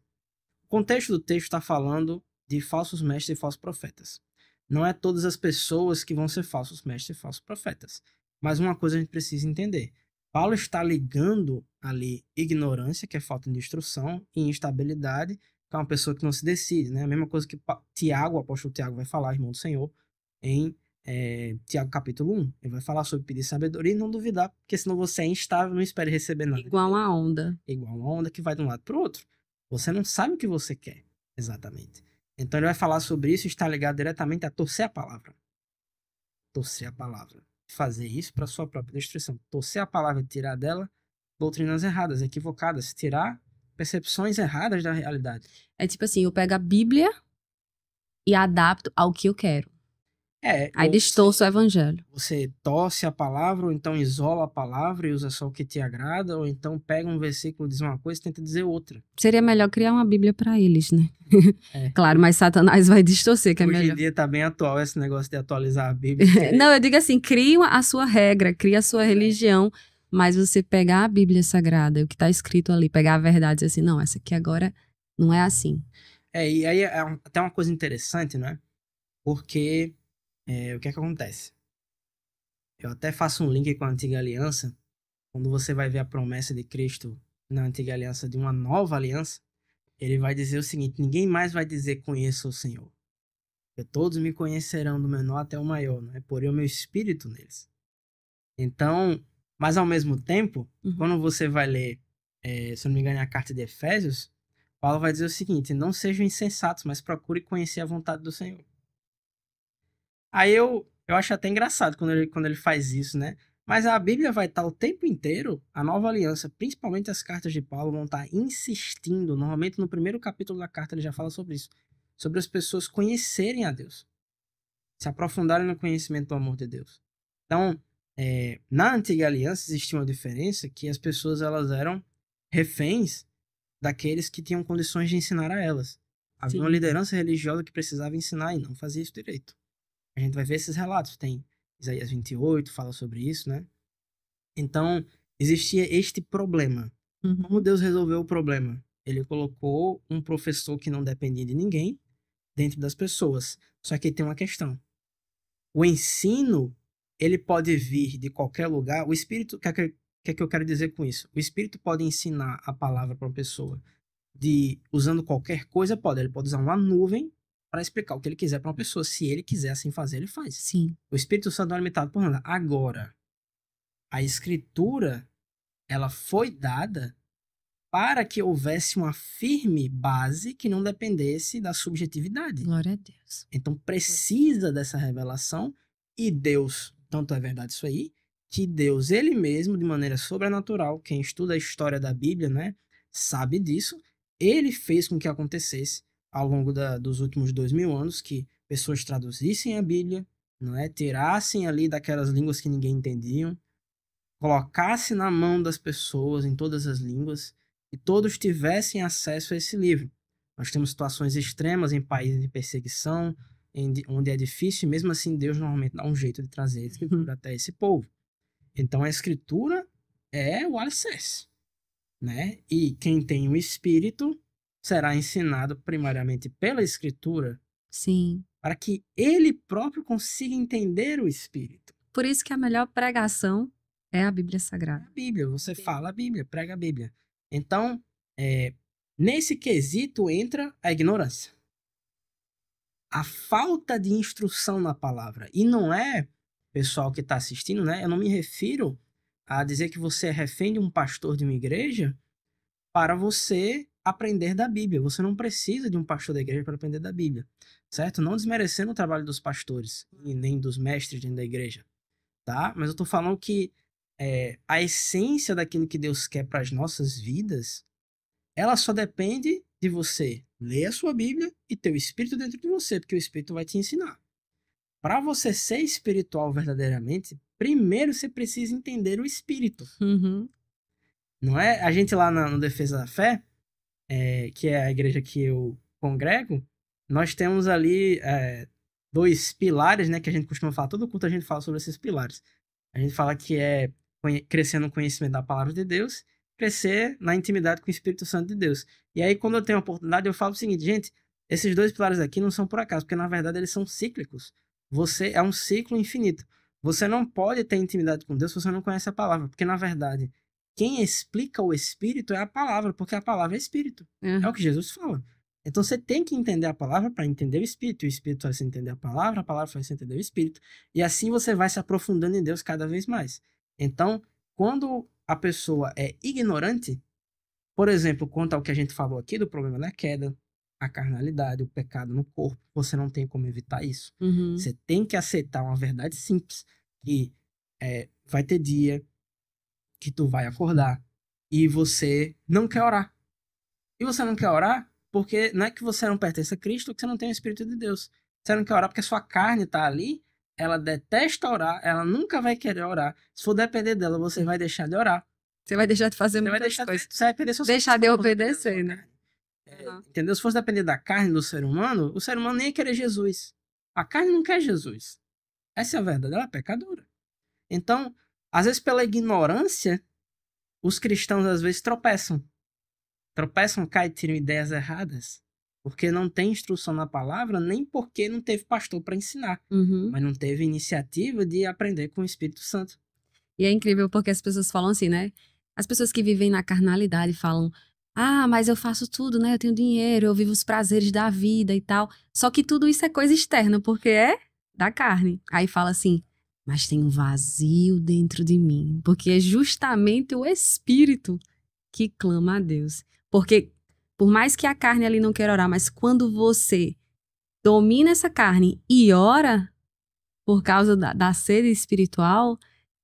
O contexto do texto está falando de falsos mestres e falsos profetas. Não é todas as pessoas que vão ser falsos mestres e falsos profetas. Mas uma coisa a gente precisa entender. Paulo está ligando ali ignorância, que é falta de instrução, e instabilidade, que é uma pessoa que não se decide. Né? A mesma coisa que Tiago, o apóstolo Tiago vai falar, irmão do Senhor, em Tiago capítulo 1. Ele vai falar sobre pedir sabedoria e não duvidar, porque senão você é instável, não espere receber nada. Igual uma onda. Igual uma onda que vai de um lado para o outro. Você não sabe o que você quer, exatamente. Então ele vai falar sobre isso e está ligado diretamente a torcer a palavra. Torcer a palavra. Fazer isso para sua própria destruição. Torcer a palavra e tirar dela doutrinas erradas, equivocadas. Tirar percepções erradas da realidade. É tipo assim, eu pego a Bíblia e adapto ao que eu quero. Aí ou distorce o evangelho. você torce a palavra, ou então isola a palavra e usa só o que te agrada, ou então pega um versículo, diz uma coisa e tenta dizer outra. Seria melhor criar uma Bíblia para eles, né? É. Claro, mas Satanás vai distorcer, que é Hoje em melhor. dia tá bem atual esse negócio de atualizar a Bíblia. Não, eu digo assim, cria a sua regra, cria a sua religião, mas você pegar a Bíblia Sagrada, o que está escrito ali, pegar a verdade e dizer assim, não, essa aqui agora não é assim. E aí até uma coisa interessante, né? Porque o que é que acontece? Eu até faço um link com a Antiga Aliança. Quando você vai ver a promessa de Cristo na Antiga Aliança de uma nova aliança, ele vai dizer o seguinte: ninguém mais vai dizer conheça o Senhor. Porque todos me conhecerão do menor até o maior, né? Porém o meu espírito neles. Então, mas ao mesmo tempo, quando você vai ler, se eu não me engano, a carta de Efésios, Paulo vai dizer o seguinte: não sejam insensatos, mas procure conhecer a vontade do Senhor. Aí eu acho até engraçado quando ele faz isso, né? Mas a Bíblia vai estar o tempo inteiro, a nova aliança, principalmente as cartas de Paulo, vão estar insistindo. Normalmente no primeiro capítulo da carta ele já fala sobre isso. Sobre as pessoas conhecerem a Deus. Se aprofundarem no conhecimento do amor de Deus. Então, na antiga aliança existia uma diferença que as pessoas elas eram reféns daqueles que tinham condições de ensinar a elas. Havia uma liderança religiosa que precisava ensinar e não fazia isso direito. A gente vai ver esses relatos. Tem Isaías 28, fala sobre isso, né? Então, existia este problema. Como Deus resolveu o problema? Ele colocou um professor que não dependia de ninguém dentro das pessoas. Só que tem uma questão. O ensino, ele pode vir de qualquer lugar. O Espírito, o que é que eu quero dizer com isso? O Espírito pode ensinar a palavra para uma pessoa usando qualquer coisa, pode. Ele pode usar uma nuvem para explicar o que ele quiser para uma pessoa. Se ele quiser assim fazer, ele faz. Sim. O Espírito Santo não é limitado por nada. Agora, a Escritura, ela foi dada para que houvesse uma firme base que não dependesse da subjetividade. Glória a Deus. Então precisa dessa revelação e Deus, tanto é verdade isso aí, que Deus, ele mesmo, de maneira sobrenatural, quem estuda a história da Bíblia, né, sabe disso, ele fez com que acontecesse ao longo dos últimos 2000 anos, que pessoas traduzissem a Bíblia, não é, tirassem ali daquelas línguas que ninguém entendia, colocasse na mão das pessoas em todas as línguas e todos tivessem acesso a esse livro. Nós temos situações extremas em países de perseguição, onde é difícil, e mesmo assim Deus normalmente dá um jeito de trazer a Escritura até esse povo. Então a Escritura é o alicerce, né? E quem tem o Espírito será ensinado primariamente pela Escritura. Sim. Para que ele próprio consiga entender o Espírito. Por isso que a melhor pregação é a Bíblia Sagrada. A Bíblia, você fala a Bíblia, prega a Bíblia. Então, nesse quesito entra a ignorância. A falta de instrução na palavra. E não é, pessoal que está assistindo, né? Eu não me refiro a dizer que você é refém de um pastor de uma igreja para você aprender da Bíblia. Você não precisa de um pastor da igreja para aprender da Bíblia, certo? Não desmerecendo o trabalho dos pastores e nem dos mestres dentro da igreja, tá? Mas eu tô falando que a essência daquilo que Deus quer para as nossas vidas, ela só depende de você ler a sua Bíblia e ter o Espírito dentro de você, porque o Espírito vai te ensinar. Para você ser espiritual verdadeiramente, primeiro você precisa entender o Espírito. Não é? A gente lá no Defesa da Fé, que é a igreja que eu congrego, nós temos ali 2 pilares, né, que a gente costuma falar. Todo culto a gente fala sobre esses pilares. A gente fala que é crescer no conhecimento da palavra de Deus, crescer na intimidade com o Espírito Santo de Deus. E aí, quando eu tenho a oportunidade, eu falo o seguinte, gente, esses 2 pilares aqui não são por acaso, porque na verdade eles são cíclicos. Você é um ciclo infinito. Você não pode ter intimidade com Deus se você não conhece a palavra, porque na verdade quem explica o Espírito é a palavra, porque a palavra é Espírito. É o que Jesus fala. Então você tem que entender a palavra para entender o Espírito. O Espírito faz você entender a palavra faz você entender o Espírito. E assim você vai se aprofundando em Deus cada vez mais. Então, quando a pessoa é ignorante, por exemplo, quanto ao que a gente falou aqui do problema da queda, a carnalidade, o pecado no corpo, você não tem como evitar isso. Você tem que aceitar uma verdade simples, que vai ter dia que tu vai acordar e você não quer orar. E você não quer orar porque não é que você não pertence a Cristo ou que você não tem o Espírito de Deus. Você não quer orar porque a sua carne está ali ela detesta orar, ela nunca vai querer orar. Se for depender dela, você vai deixar de orar. Você vai deixar de fazer Você vai muitas deixar coisas. você vai perder suas Deixar de coisas, se for depender da obedecer, sua né? carne. Uhum. Entendeu? Se fosse depender da carne do ser humano, o ser humano nem ia querer Jesus. A carne não quer Jesus. Essa é a verdade, ela é pecadora. Então, às vezes pela ignorância, os cristãos às vezes tropeçam. Tropeçam, caem, tiram ideias erradas. Porque não tem instrução na palavra, nem porque não teve pastor para ensinar. Uhum. Mas não teve iniciativa de aprender com o Espírito Santo. E é incrível porque as pessoas falam assim, né? As pessoas que vivem na carnalidade falam: ah, mas eu faço tudo, né? Eu tenho dinheiro, eu vivo os prazeres da vida e tal. Só que tudo isso é coisa externa, porque é da carne. Aí fala assim: mas tem um vazio dentro de mim, porque é justamente o espírito que clama a Deus. Porque por mais que a carne ali não queira orar, mas quando você domina essa carne e ora por causa da sede espiritual,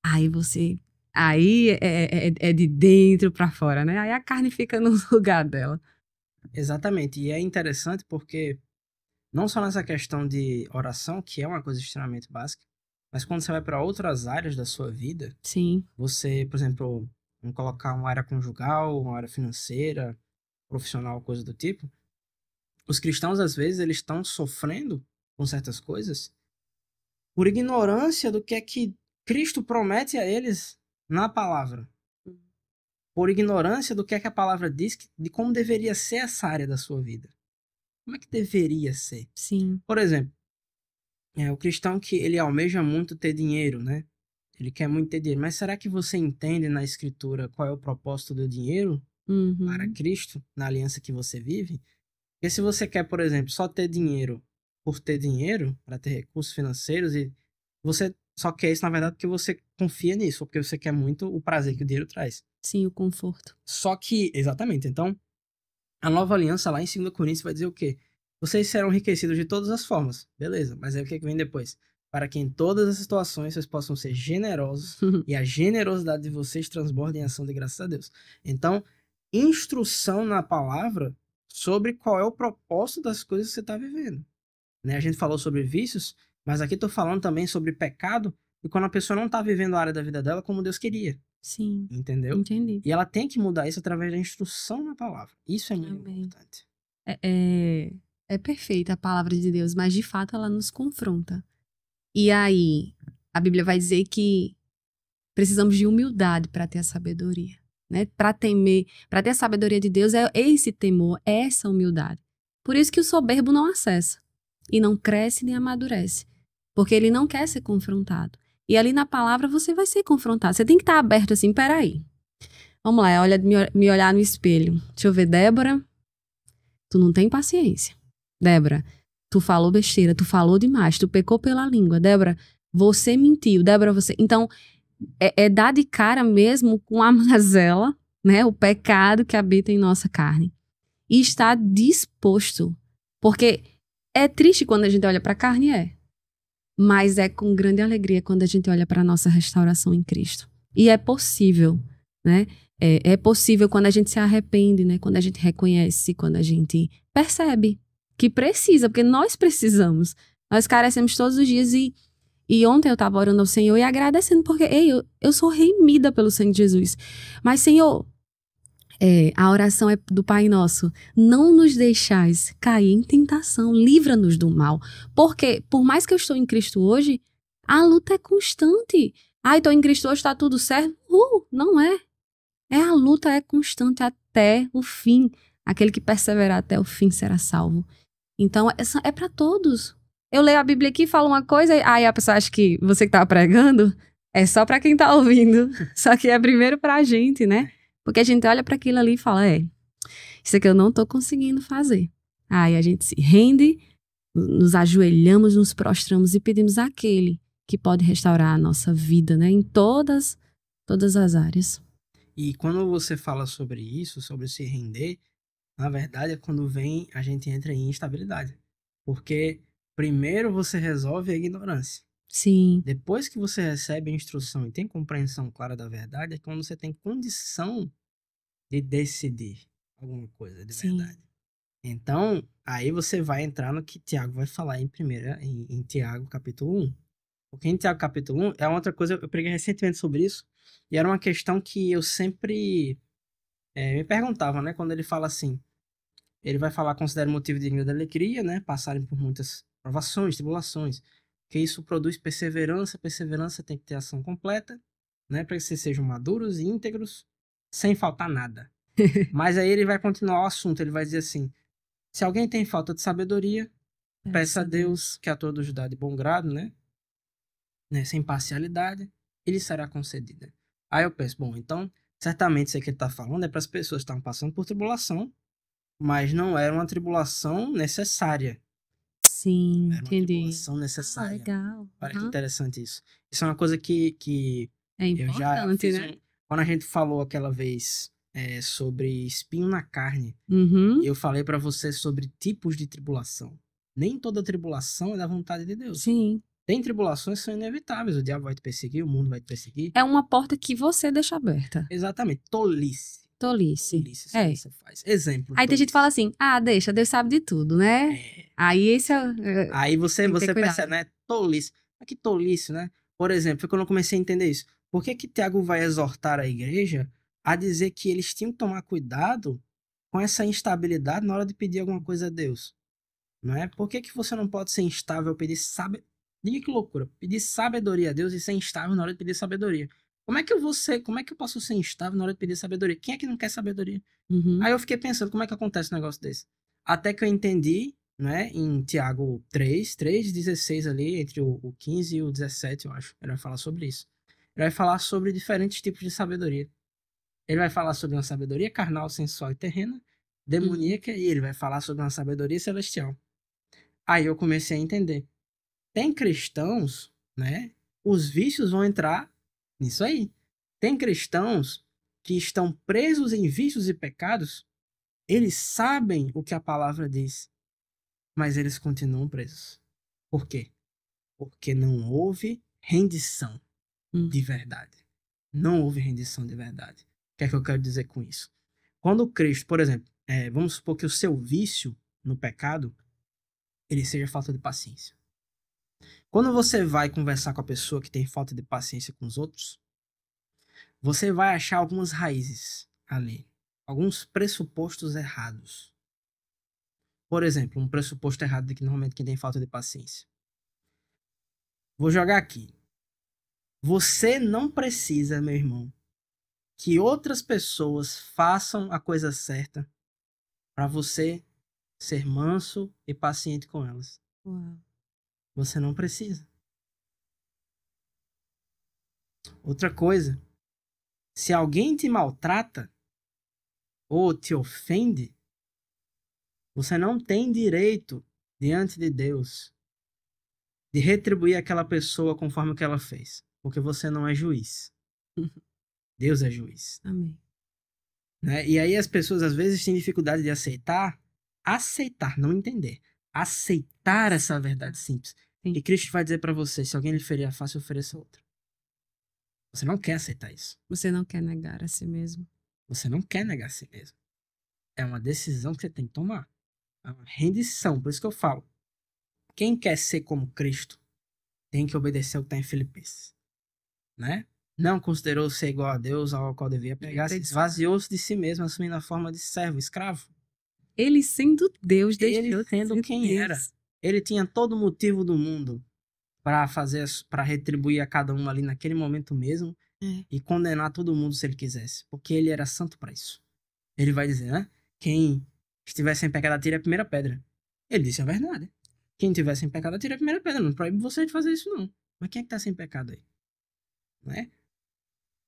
aí você. Aí é de dentro pra fora, né? Aí a carne fica no lugar dela. Exatamente. E é interessante porque, não só nessa questão de oração, que é uma coisa extremamente básica, mas quando você vai para outras áreas da sua vida, Sim. você, por exemplo, vamos colocar uma área conjugal, uma área financeira, profissional, coisa do tipo, os cristãos, às vezes, eles estão sofrendo com certas coisas por ignorância do que é que Cristo promete a eles na palavra. Por ignorância do que é que a palavra diz de como deveria ser essa área da sua vida. Como é que deveria ser? Sim. Por exemplo, o cristão que ele almeja muito ter dinheiro, né? Ele quer muito ter dinheiro. Mas será que você entende na escritura qual é o propósito do dinheiro para Uhum. Cristo, na aliança que você vive? Porque se você quer, por exemplo, só ter dinheiro por ter dinheiro, para ter recursos financeiros, e você só quer isso, na verdade, porque você confia nisso, ou porque você quer muito o prazer que o dinheiro traz. Sim, o conforto. Só que, exatamente, então, a nova aliança lá em 2 Coríntios vai dizer o quê? Vocês serão enriquecidos de todas as formas. Beleza, mas aí o que vem depois? Para que em todas as situações vocês possam ser generosos e a generosidade de vocês transborde em ação de graças a Deus. Então, instrução na palavra sobre qual é o propósito das coisas que você está vivendo. Né? A gente falou sobre vícios, mas aqui estou falando também sobre pecado e quando a pessoa não está vivendo a área da vida dela como Deus queria. Sim, Entendeu? entendi. E ela tem que mudar isso através da instrução na palavra. Isso é muito Amém. importante. É perfeita a palavra de Deus, mas de fato ela nos confronta. E aí, a Bíblia vai dizer que precisamos de humildade para ter a sabedoria, né? Para temer, para ter a sabedoria de Deus é esse temor, é essa humildade. Por isso que o soberbo não acessa e não cresce nem amadurece, porque ele não quer ser confrontado. E ali na palavra você vai ser confrontado. Você tem que estar aberto assim, peraí. Vamos lá, olha, me olhar no espelho. Deixa eu ver, Débora, tu não tem paciência. Débora, tu falou besteira, tu falou demais, tu pecou pela língua. Débora, você mentiu. Débora, você... Então, é dar de cara mesmo com a mazela, né? O pecado que habita em nossa carne. E estar disposto. Porque é triste quando a gente olha para a carne, mas é com grande alegria quando a gente olha para a nossa restauração em Cristo. E é possível, né? É possível quando a gente se arrepende, né? Quando a gente reconhece, quando a gente percebe que precisa, porque nós precisamos. Nós carecemos todos os dias e ontem eu estava orando ao Senhor e agradecendo, porque eu sou remida pelo sangue de Jesus. Mas, Senhor, a oração é do Pai Nosso. Não nos deixais cair em tentação, livra-nos do mal. Porque, por mais que eu estou em Cristo hoje, a luta é constante. Estou em Cristo hoje, está tudo certo? Não é. A luta é constante até o fim. Aquele que perseverar até o fim será salvo. Então, é para todos. Eu leio a Bíblia aqui, falo uma coisa, aí a pessoa acha que você que tá pregando é só para quem tá ouvindo. Só que é primeiro pra gente, né? Porque a gente olha para aquilo ali e fala, isso aqui eu não tô conseguindo fazer. Aí a gente se rende, nos ajoelhamos, nos prostramos e pedimos àquele que pode restaurar a nossa vida, né? Em todas as áreas. E quando você fala sobre isso, sobre se render, na verdade é quando a gente entra em instabilidade. Porque primeiro você resolve a ignorância. Sim. Depois que você recebe a instrução e tem compreensão clara da verdade, é quando você tem condição de decidir alguma coisa de Sim. verdade. Então, aí você vai entrar no que Tiago vai falar em Tiago, capítulo 1. Porque em Tiago capítulo 1 é outra coisa, eu preguei recentemente sobre isso, e era uma questão que eu sempre me perguntava, né? Quando ele fala assim, ele vai falar, considera motivo digno de alegria, né? Passarem por muitas provações, tribulações, que isso produz perseverança, perseverança tem que ter ação completa, né? Para que vocês sejam maduros e íntegros, sem faltar nada. Mas aí ele vai continuar o assunto, ele vai dizer assim, se alguém tem falta de sabedoria, peça a Deus, que a todos dá de bom grado, né? Sem parcialidade, ele será concedida. Aí eu penso, bom, então, certamente isso que ele está falando é para as pessoas que estavam passando por tribulação, mas não era uma tribulação necessária. Sim, Era uma entendi. tribulação necessária. Legal. Olha que interessante isso. Isso é uma coisa que É eu já importante, fiz né? Quando a gente falou aquela vez sobre espinho na carne, Uhum. eu falei para você sobre tipos de tribulação. Nem toda tribulação é da vontade de Deus. Sim. Tem tribulações que são inevitáveis. O diabo vai te perseguir, o mundo vai te perseguir. É uma porta que você deixa aberta. Exatamente. Tolice. Tolice. Tolice, isso que você faz. Exemplo. Aí tem gente que fala assim, deixa, Deus sabe de tudo, né? Aí esse é... Aí você tem que ter percebe, né? Tolice. Mas que tolice, né? Por exemplo, foi quando eu comecei a entender isso. Por que que Tiago vai exortar a igreja a dizer que eles tinham que tomar cuidado com essa instabilidade na hora de pedir alguma coisa a Deus? Não é? Por que que você não pode ser instável, pedir sabedoria? Diga que loucura. Pedir sabedoria a Deus e ser instável na hora de pedir sabedoria. Como é que eu posso ser instável na hora de pedir sabedoria? Quem é que não quer sabedoria? Uhum. Aí eu fiquei pensando, como é que acontece um negócio desse? Até que eu entendi, né, em Tiago 3:16 ali, entre o 15 e o 17, eu acho. Ele vai falar sobre isso. Ele vai falar sobre diferentes tipos de sabedoria. Ele vai falar sobre uma sabedoria carnal, sensual e terrena, demoníaca, e ele vai falar sobre uma sabedoria celestial. Aí eu comecei a entender. Tem cristãos, né? Os vícios vão entrar nisso aí. Tem cristãos que estão presos em vícios e pecados, eles sabem o que a palavra diz, mas eles continuam presos. Por quê? Porque não houve rendição de verdade. Não houve rendição de verdade. O que é que eu quero dizer com isso? Quando Cristo, por exemplo, vamos supor que o seu vício no pecado, ele seja falta de paciência. Quando você vai conversar com a pessoa que tem falta de paciência com os outros, você vai achar algumas raízes ali, alguns pressupostos errados. Por exemplo, um pressuposto errado de que normalmente quem tem falta de paciência. Vou jogar aqui. Você não precisa, meu irmão, que outras pessoas façam a coisa certa para você ser manso e paciente com elas. Uau. Você não precisa. Outra coisa, se alguém te maltrata ou te ofende, você não tem direito diante de Deus de retribuir aquela pessoa conforme o que ela fez, porque você não é juiz. Deus é juiz. Amém. Né? E aí as pessoas às vezes têm dificuldade de aceitar, não entender, aceitar essa verdade simples. Sim. E Cristo vai dizer para você, se alguém lhe ferir a face, ofereça outra. Você não quer aceitar isso. Você não quer negar a si mesmo. Você não quer negar a si mesmo. É uma decisão que você tem que tomar. É uma rendição. Por isso que eu falo. Quem quer ser como Cristo tem que obedecer o que está em Filipenses. Né? Não considerou ser igual a Deus, ao qual devia pregar, se esvaziou-se de si mesmo, assumindo a forma de servo, escravo. Ele sendo Deus, Ele sendo quem Deus. era. Ele tinha todo o motivo do mundo para retribuir a cada um ali naquele momento mesmo e condenar todo mundo se ele quisesse, porque ele era santo para isso. Ele vai dizer, né? Quem estiver sem pecado atire a primeira pedra. Ele disse a verdade. Quem estiver sem pecado atire a primeira pedra. Não proíbe você de fazer isso, não. Mas quem é que tá sem pecado aí? Né?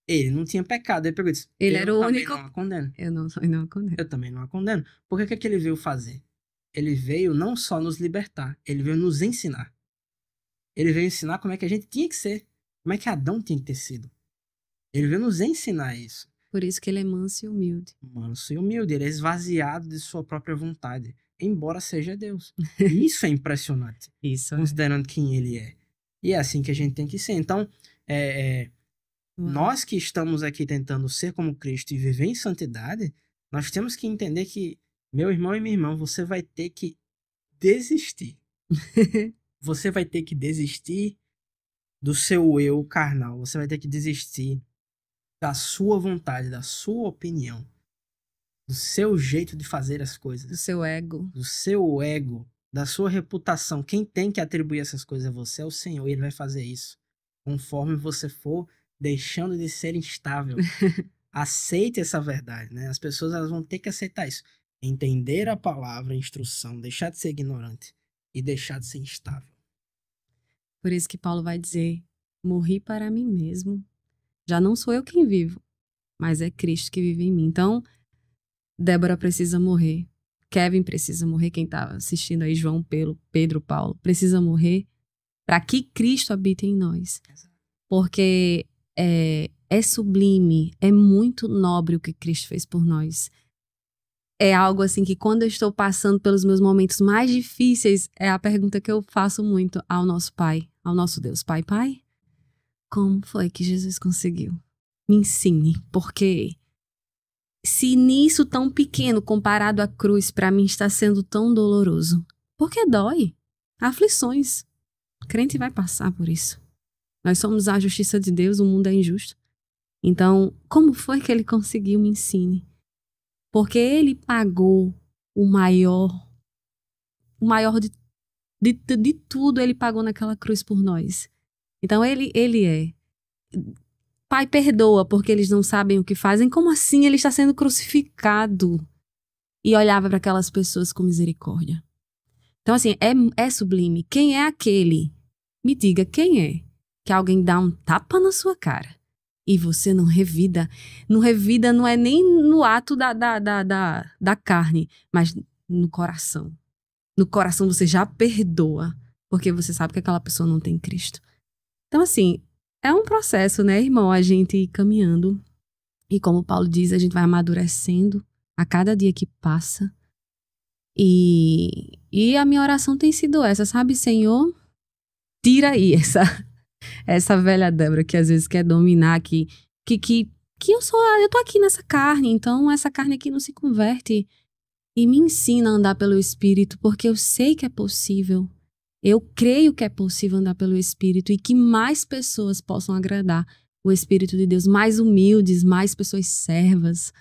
Ele não tinha pecado. Ele pegou e disse, Ele era o único. Não a condeno. Eu não a condeno. Eu também não a condeno. Por que que ele veio fazer? Ele veio não só nos libertar, ele veio nos ensinar. Ele veio ensinar como é que a gente tinha que ser. Como é que Adão tinha que ter sido. Ele veio nos ensinar isso. Por isso que ele é manso e humilde. Manso e humilde. Ele é esvaziado de sua própria vontade. Embora seja Deus. E isso é impressionante. Isso. Considerando quem ele é. E é assim que a gente tem que ser. Então, nós que estamos aqui tentando ser como Cristo e viver em santidade, nós temos que entender que, meu irmão e minha irmã, você vai ter que desistir. Você vai ter que desistir do seu eu carnal. Você vai ter que desistir da sua vontade, da sua opinião, do seu jeito de fazer as coisas, Do seu ego. do seu ego, da sua reputação. Quem tem que atribuir essas coisas a você é o Senhor, e Ele vai fazer isso conforme você for deixando de ser instável. Aceite essa verdade, né? As pessoas elas vão ter que aceitar isso. Entender a palavra, a instrução, deixar de ser ignorante e deixar de ser instável. Por isso que Paulo vai dizer: morri para mim mesmo. Já não sou eu quem vivo, mas é Cristo que vive em mim. Então, Débora precisa morrer. Kevin precisa morrer. Quem está assistindo aí, João, Pedro, Paulo, precisa morrer para que Cristo habite em nós. Porque é sublime, é muito nobre o que Cristo fez por nós. É algo assim que quando eu estou passando pelos meus momentos mais difíceis, é a pergunta que eu faço muito ao nosso Pai, ao nosso Deus. Pai, como foi que Jesus conseguiu? Me ensine, porque se nisso tão pequeno comparado à cruz para mim está sendo tão doloroso, porque dói. Aflições. O crente vai passar por isso. Nós somos a justiça de Deus, o mundo é injusto. Então, como foi que ele conseguiu? Me ensine. Porque ele pagou o maior de tudo, ele pagou naquela cruz por nós. Então, ele é. Pai, perdoa, porque eles não sabem o que fazem. Como assim? Ele está sendo crucificado. E olhava para aquelas pessoas com misericórdia. Então, assim, é sublime. Quem é aquele? Me diga, quem é? Que alguém dá um tapa na sua cara e você não revida. Não revida não é nem no ato da carne, mas no coração. No coração você já perdoa, porque você sabe que aquela pessoa não tem Cristo. Então, assim, é um processo, né, irmão? A gente ir caminhando. E como Paulo diz, a gente vai amadurecendo a cada dia que passa. E a minha oração tem sido essa, sabe, Senhor? Tira aí essa velha Débora que às vezes quer dominar, que eu tô aqui nessa carne, então essa carne aqui não se converte. E me ensina a andar pelo Espírito, porque eu sei que é possível. Eu creio que é possível andar pelo Espírito e que mais pessoas possam agradar o Espírito de Deus, mais humildes, mais pessoas servas,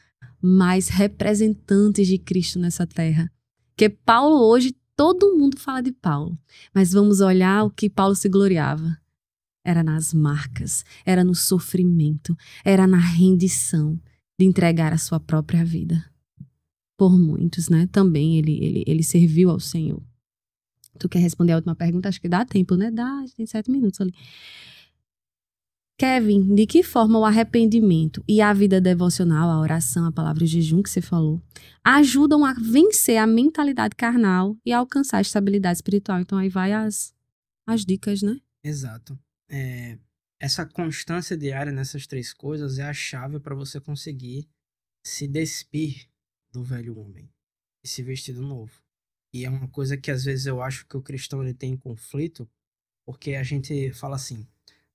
mais representantes de Cristo nessa terra. Porque Paulo hoje, todo mundo fala de Paulo, mas vamos olhar o que Paulo se gloriava. Era nas marcas, era no sofrimento, era na rendição de entregar a sua própria vida. Por muitos, né? Também ele serviu ao Senhor. Tu quer responder a última pergunta? Acho que dá tempo, né? Dá, tem 7 minutos ali. Kevin, de que forma o arrependimento e a vida devocional, a oração, a palavra de jejum que você falou, ajudam a vencer a mentalidade carnal e a alcançar a estabilidade espiritual? Então aí vai as dicas, né? Exato. Essa constância diária nessas 3 coisas é a chave para você conseguir se despir do velho homem e se vestir do novo. E é uma coisa que às vezes eu acho que o cristão ele tem conflito, porque a gente fala assim: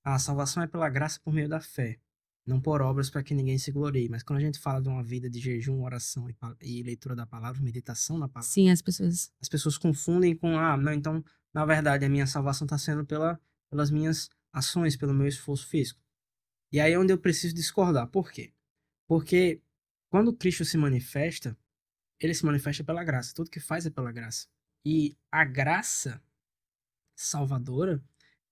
a salvação é pela graça por meio da fé, não por obras para que ninguém se glorie. Mas quando a gente fala de uma vida de jejum, oração e leitura da palavra, meditação na palavra, sim, as pessoas confundem com, não, então, na verdade, a minha salvação está sendo pelas minhas ações, pelo meu esforço físico. E aí é onde eu preciso discordar. Por quê? Porque quando Cristo se manifesta, ele se manifesta pela graça. Tudo que faz é pela graça. E a graça salvadora,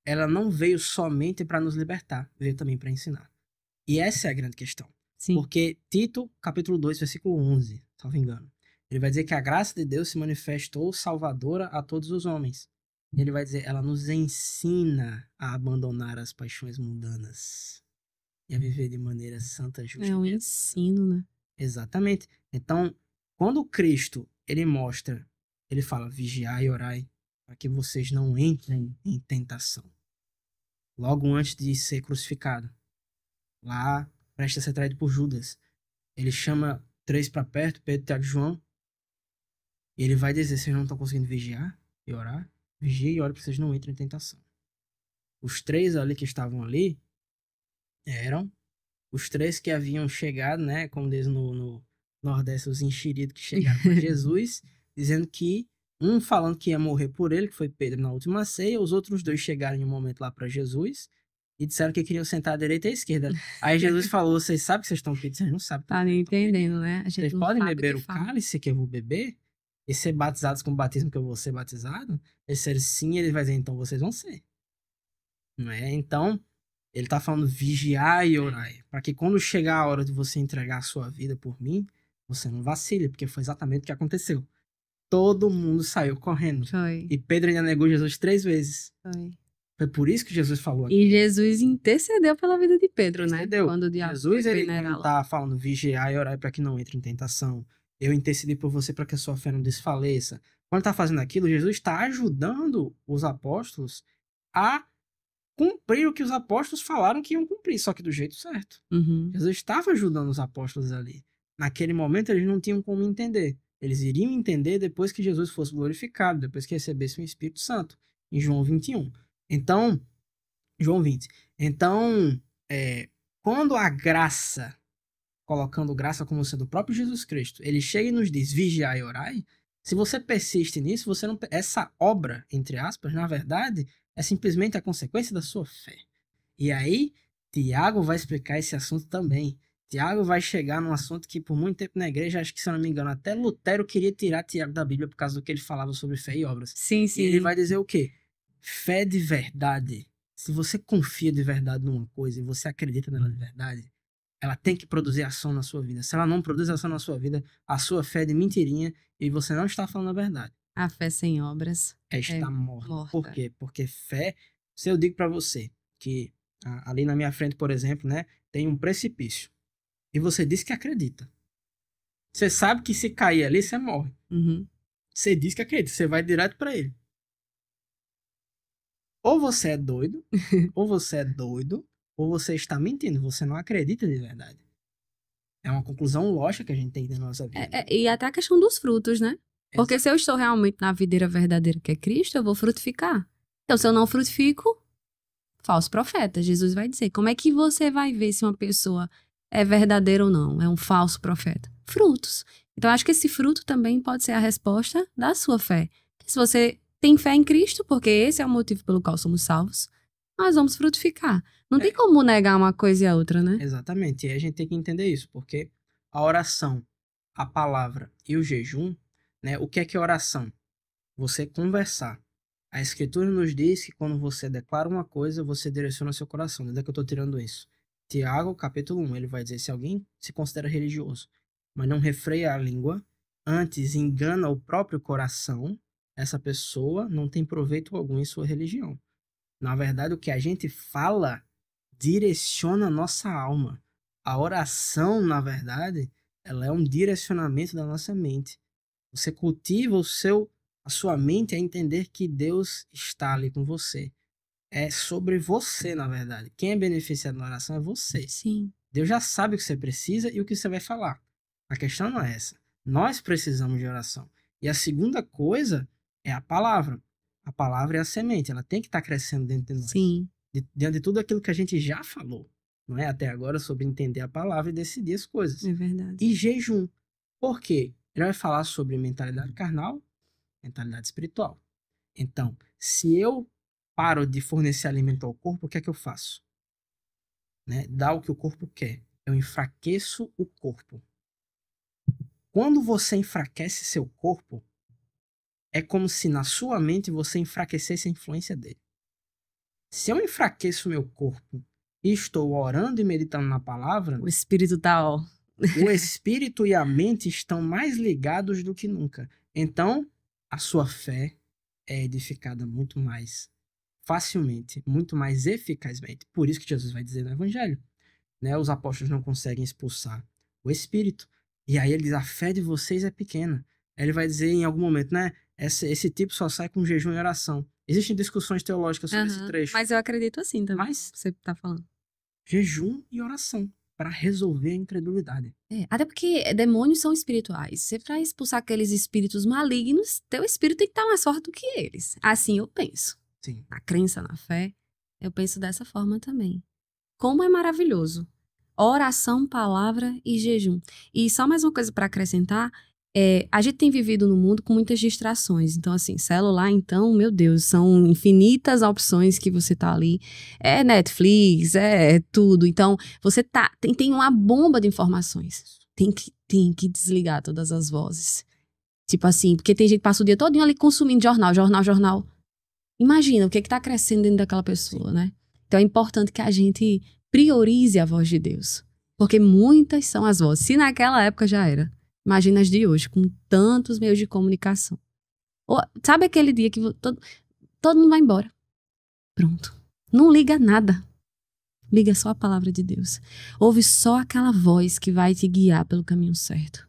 ela não veio somente para nos libertar, veio também para ensinar. E essa é a grande questão. Sim. Porque Tito, capítulo 2, versículo 11, se não me engano, ele vai dizer que a graça de Deus se manifestou salvadora a todos os homens. Ele vai dizer, ela nos ensina a abandonar as paixões mundanas e a viver de maneira santa, justa. É um ensino, né? Exatamente. Então, quando Cristo, ele mostra, ele fala, vigiai e orai, para que vocês não entrem em tentação. Logo antes de ser crucificado, lá, prestes a ser traído por Judas, ele chama 3 para perto, Pedro, Tiago e João, e ele vai dizer, vocês não estão conseguindo vigiar e orar? Vigie e ore para que vocês não entrem em tentação. Os 3 ali que estavam ali eram os 3 que haviam chegado, né, como diz no Nordeste, os enxeridos que chegaram para Jesus, dizendo que falando que ia morrer por ele, que foi Pedro na última ceia, os outros 2 chegaram em um momento lá para Jesus, e disseram que queriam sentar à direita e à esquerda. Aí Jesus falou, vocês sabem que vocês estão pedindo? Vocês não sabem. Tá nem entendendo, né? A gente Vocês não podem sabe beber que o fala. cálice que eu vou beber? E ser batizados com o batismo que eu vou ser batizado? Eles disseram sim, ele vai dizer, então vocês vão ser. Não é? Então, ele tá falando vigiar e orar. Para que quando chegar a hora de você entregar a sua vida por mim, você não vacile, porque foi exatamente o que aconteceu. Todo mundo saiu correndo. Foi. E Pedro ainda negou Jesus 3 vezes. Foi. Foi por isso que Jesus falou aqui. E Jesus intercedeu pela vida de Pedro, né? Entendeu? Quando o diabo Jesus, foi ele peneirar não lá. tá falando vigiar e orar para que não entre em tentação. Eu intercedi por você para que a sua fé não desfaleça. Quando ele tá fazendo aquilo, Jesus está ajudando os apóstolos a cumprir o que os apóstolos falaram que iam cumprir, só que do jeito certo. Uhum. Jesus estava ajudando os apóstolos ali. Naquele momento, eles não tinham como entender. Eles iriam entender depois que Jesus fosse glorificado, depois que recebesse o Espírito Santo, em João 21. Então, João 20. Então, quando a graça, colocando graça como sendo o próprio Jesus Cristo, ele chega e nos diz, vigiai e orai, se você persiste nisso, você não, essa obra, entre aspas, na verdade, é simplesmente a consequência da sua fé. E aí, Tiago vai explicar esse assunto também. Tiago vai chegar num assunto que por muito tempo na igreja, acho que se eu não me engano, até Lutero queria tirar Tiago da Bíblia por causa do que ele falava sobre fé e obras. Sim, E sim. ele vai dizer o quê? Fé de verdade. Se você confia de verdade numa coisa e você acredita nela de verdade, ela tem que produzir ação na sua vida. Se ela não produz ação na sua vida, a sua fé é de mentirinha e você não está falando a verdade. A fé sem obras Está morta. morta. Por quê? Porque fé, se eu digo para você que ali na minha frente, por exemplo, né, tem um precipício e você diz que acredita. Você sabe que se cair ali, você morre. Uhum. Você diz que acredita, você vai direto para ele. Ou você é doido, ou você está mentindo, você não acredita de verdade. É uma conclusão lógica que a gente tem na nossa vida. E até a questão dos frutos, né? Porque se eu estou realmente na videira verdadeira que é Cristo, eu vou frutificar. Então, se eu não frutifico, falso profeta. Jesus vai dizer, como é que você vai ver se uma pessoa é verdadeira ou não? É um falso profeta? Frutos. Então, acho que esse fruto também pode ser a resposta da sua fé. Se você tem fé em Cristo, porque esse é o motivo pelo qual somos salvos, nós vamos frutificar. Não tem como negar uma coisa e a outra, né? Exatamente. E a gente tem que entender isso, porque a oração, a palavra e o jejum, né? O que é oração? Você conversar. A Escritura nos diz que quando você declara uma coisa, você direciona seu coração. De onde é que eu estou tirando isso? Tiago, capítulo 1, ele vai dizer, se alguém se considera religioso, mas não refreia a língua, antes engana o próprio coração, essa pessoa não tem proveito algum em sua religião. Na verdade, o que a gente fala direciona a nossa alma. A oração, na verdade, ela é um direcionamento da nossa mente. Você cultiva a sua mente a entender que Deus está ali com você. É sobre você, na verdade. Quem é beneficiado na oração é você. Sim. Deus já sabe o que você precisa e o que você vai falar. A questão não é essa. Nós precisamos de oração. E a segunda coisa é a palavra. A palavra é a semente. Ela tem que estar crescendo dentro de nós. Sim. Diante de tudo aquilo que a gente já falou, não é? Até agora, sobre entender a palavra e decidir as coisas. É verdade. E jejum. Por quê? Ele vai falar sobre mentalidade carnal, mentalidade espiritual. Então, se eu paro de fornecer alimento ao corpo, o que é que eu faço? Né? Dá o que o corpo quer. Eu enfraqueço o corpo. Quando você enfraquece seu corpo, é como se na sua mente você enfraquecesse a influência dele. Se eu enfraqueço meu corpo e estou orando e meditando na palavra, O espírito tá, ó. o espírito e a mente estão mais ligados do que nunca. Então, a sua fé é edificada muito mais facilmente, muito mais eficazmente. Por isso que Jesus vai dizer no Evangelho, né? Os apóstolos não conseguem expulsar o espírito. E aí ele diz, a fé de vocês é pequena. Aí ele vai dizer em algum momento, né? Esse tipo só sai com jejum e oração. Existem discussões teológicas sobre esse trecho. Mas eu acredito assim também. Mas Você tá falando. jejum e oração para resolver a incredulidade. Até porque demônios são espirituais. Você vai expulsar aqueles espíritos malignos, teu espírito tem que estar mais forte do que eles. Assim eu penso. Sim. A crença na fé, eu penso dessa forma também. Como é maravilhoso. Oração, palavra e jejum. E só mais uma coisa para acrescentar, a gente tem vivido no mundo com muitas distrações. Então, assim, celular, então, meu Deus, são infinitas opções que você tá ali. É Netflix, é tudo. Então, você tem uma bomba de informações. Tem que desligar todas as vozes. Tipo assim, porque tem gente que passa o dia todo ali consumindo jornal. Imagina o que tá crescendo dentro daquela pessoa, né? Então, é importante que a gente priorize a voz de Deus. Porque muitas são as vozes. Se naquela época já era. Imagina as de hoje, com tantos meios de comunicação. Sabe aquele dia que todo mundo vai embora? Pronto. Não liga nada. Liga só a palavra de Deus. Ouve só aquela voz que vai te guiar pelo caminho certo.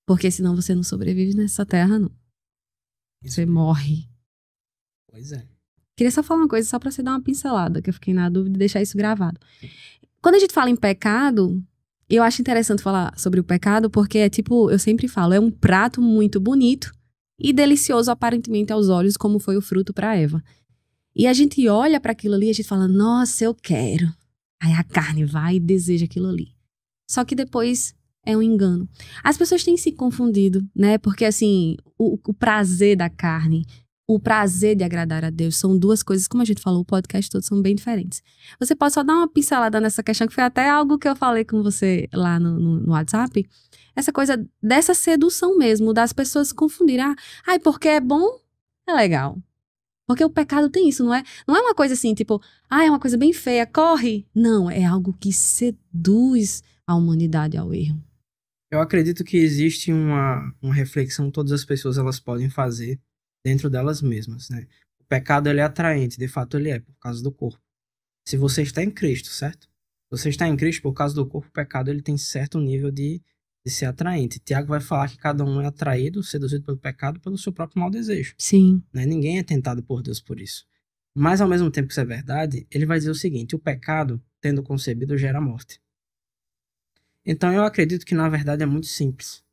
Porque senão você não sobrevive nessa terra, não. Você morre. Pois é. Queria só falar uma coisa, só pra você dar uma pincelada, que eu fiquei na dúvida de deixar isso gravado. Quando a gente fala em pecado, eu acho interessante falar sobre o pecado, porque é tipo, eu sempre falo, é um prato muito bonito e delicioso aparentemente aos olhos, como foi o fruto para Eva. E a gente olha para aquilo ali e a gente fala, nossa, eu quero. Aí a carne vai e deseja aquilo ali. Só que depois é um engano. As pessoas têm se confundido, né? Porque assim, o prazer da carne, o prazer de agradar a Deus são duas coisas, como a gente falou, o podcast todos são bem diferentes. Você pode só dar uma pincelada nessa questão, que foi até algo que eu falei com você lá no WhatsApp. Essa coisa dessa sedução mesmo, das pessoas se confundirem. Ai, porque é bom, é legal. Porque o pecado tem isso, não é? Não é uma coisa assim, tipo, é uma coisa bem feia, corre. Não, é algo que seduz a humanidade ao erro. Eu acredito que existe uma reflexão que todas as pessoas elas podem fazer dentro delas mesmas, né? O pecado, ele é atraente, de fato ele é, por causa do corpo. Se você está em Cristo, certo? Se você está em Cristo, por causa do corpo, o pecado ele tem certo nível de ser atraente. Tiago vai falar que cada um é atraído, seduzido pelo pecado, pelo seu próprio mau desejo. Sim. Né? Ninguém é tentado por Deus por isso. Mas, ao mesmo tempo que isso é verdade, ele vai dizer o seguinte, o pecado, tendo concebido, gera morte. Então, eu acredito que, na verdade, é muito simples.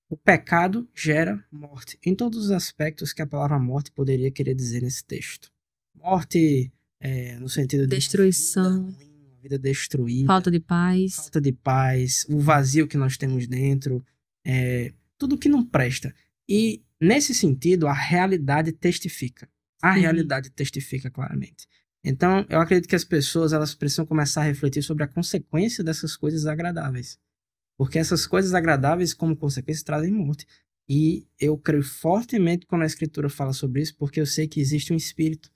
O pecado gera morte, em todos os aspectos que a palavra morte poderia querer dizer nesse texto. Morte no sentido de destruição, uma vida destruída, falta de paz, o vazio que nós temos dentro, tudo que não presta. E, nesse sentido, a realidade testifica. A realidade testifica claramente. Então, eu acredito que as pessoas elas precisam começar a refletir sobre a consequência dessas coisas agradáveis. Porque essas coisas agradáveis, como consequência, trazem morte. E eu creio fortemente quando a Escritura fala sobre isso, porque eu sei que existe um espírito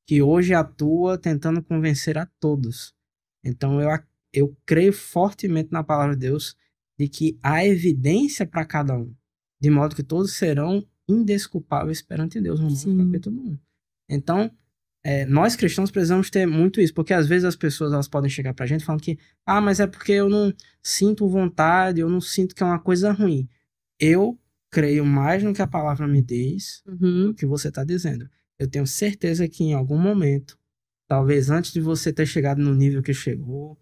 que hoje atua tentando convencer a todos. Então, eu creio fortemente na palavra de Deus de que há evidência para cada um, de modo que todos serão indesculpáveis perante Deus, Romanos capítulo 1. Então, nós cristãos precisamos ter muito isso, porque às vezes as pessoas elas podem chegar pra gente falando que mas é porque eu não sinto vontade, eu não sinto que é uma coisa ruim. Eu creio mais no que a palavra me diz do que você está dizendo. Eu tenho certeza que em algum momento, talvez antes de você ter chegado no nível que chegou,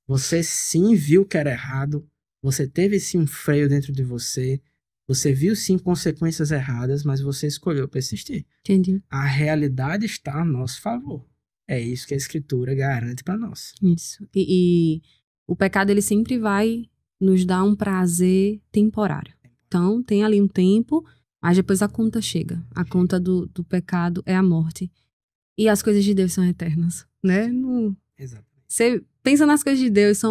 você sim viu que era errado, você teve sim um freio dentro de você, você viu sim consequências erradas, mas você escolheu persistir. Entendi. A realidade está a nosso favor. É isso que a Escritura garante para nós. Isso. E o pecado, ele sempre vai nos dar um prazer temporário. Então, tem ali um tempo, mas depois a conta chega. A conta do pecado é a morte. E as coisas de Deus são eternas, né? Exatamente. Você pensa nas coisas de Deus,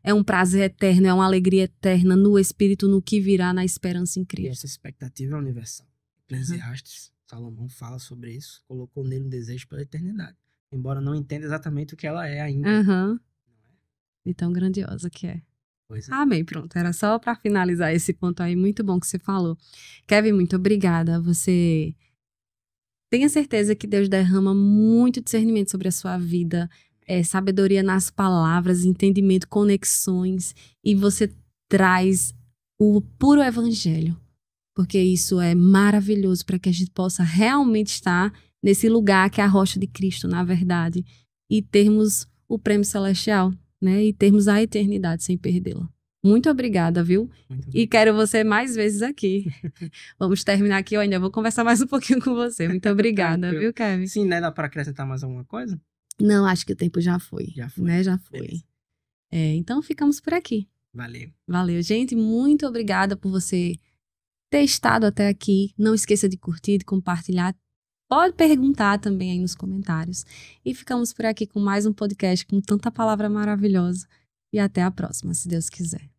é um prazer eterno, é uma alegria eterna no Espírito, no que virá, na esperança em Cristo. E essa expectativa é universal. Eclesiastes, Salomão fala sobre isso, colocou nele um desejo pela eternidade. Embora não entenda exatamente o que ela é ainda. Não é? E tão grandiosa que é. Pois é. Amém, pronto. Era só para finalizar esse ponto aí. Muito bom que você falou. Kevin, muito obrigada. Você tenha certeza que Deus derrama muito discernimento sobre a sua vida, sabedoria nas palavras, entendimento, conexões, e você traz o puro evangelho, porque isso é maravilhoso para que a gente possa realmente estar nesse lugar que é a rocha de Cristo, na verdade, e termos o prêmio celestial, né? E termos a eternidade sem perdê-la. Muito obrigada, viu? E quero você mais vezes aqui. Vamos terminar aqui, eu ainda vou conversar mais um pouquinho com você. Muito obrigada, viu, Kevin? Sim, né? Dá para acrescentar mais alguma coisa? Não, acho que o tempo já foi. Já foi. Né? Já foi. Então ficamos por aqui. Valeu. Valeu, gente. Muito obrigada por você ter estado até aqui. Não esqueça de curtir, de compartilhar. Pode perguntar também aí nos comentários. E ficamos por aqui com mais um podcast com tanta palavra maravilhosa. E até a próxima, se Deus quiser.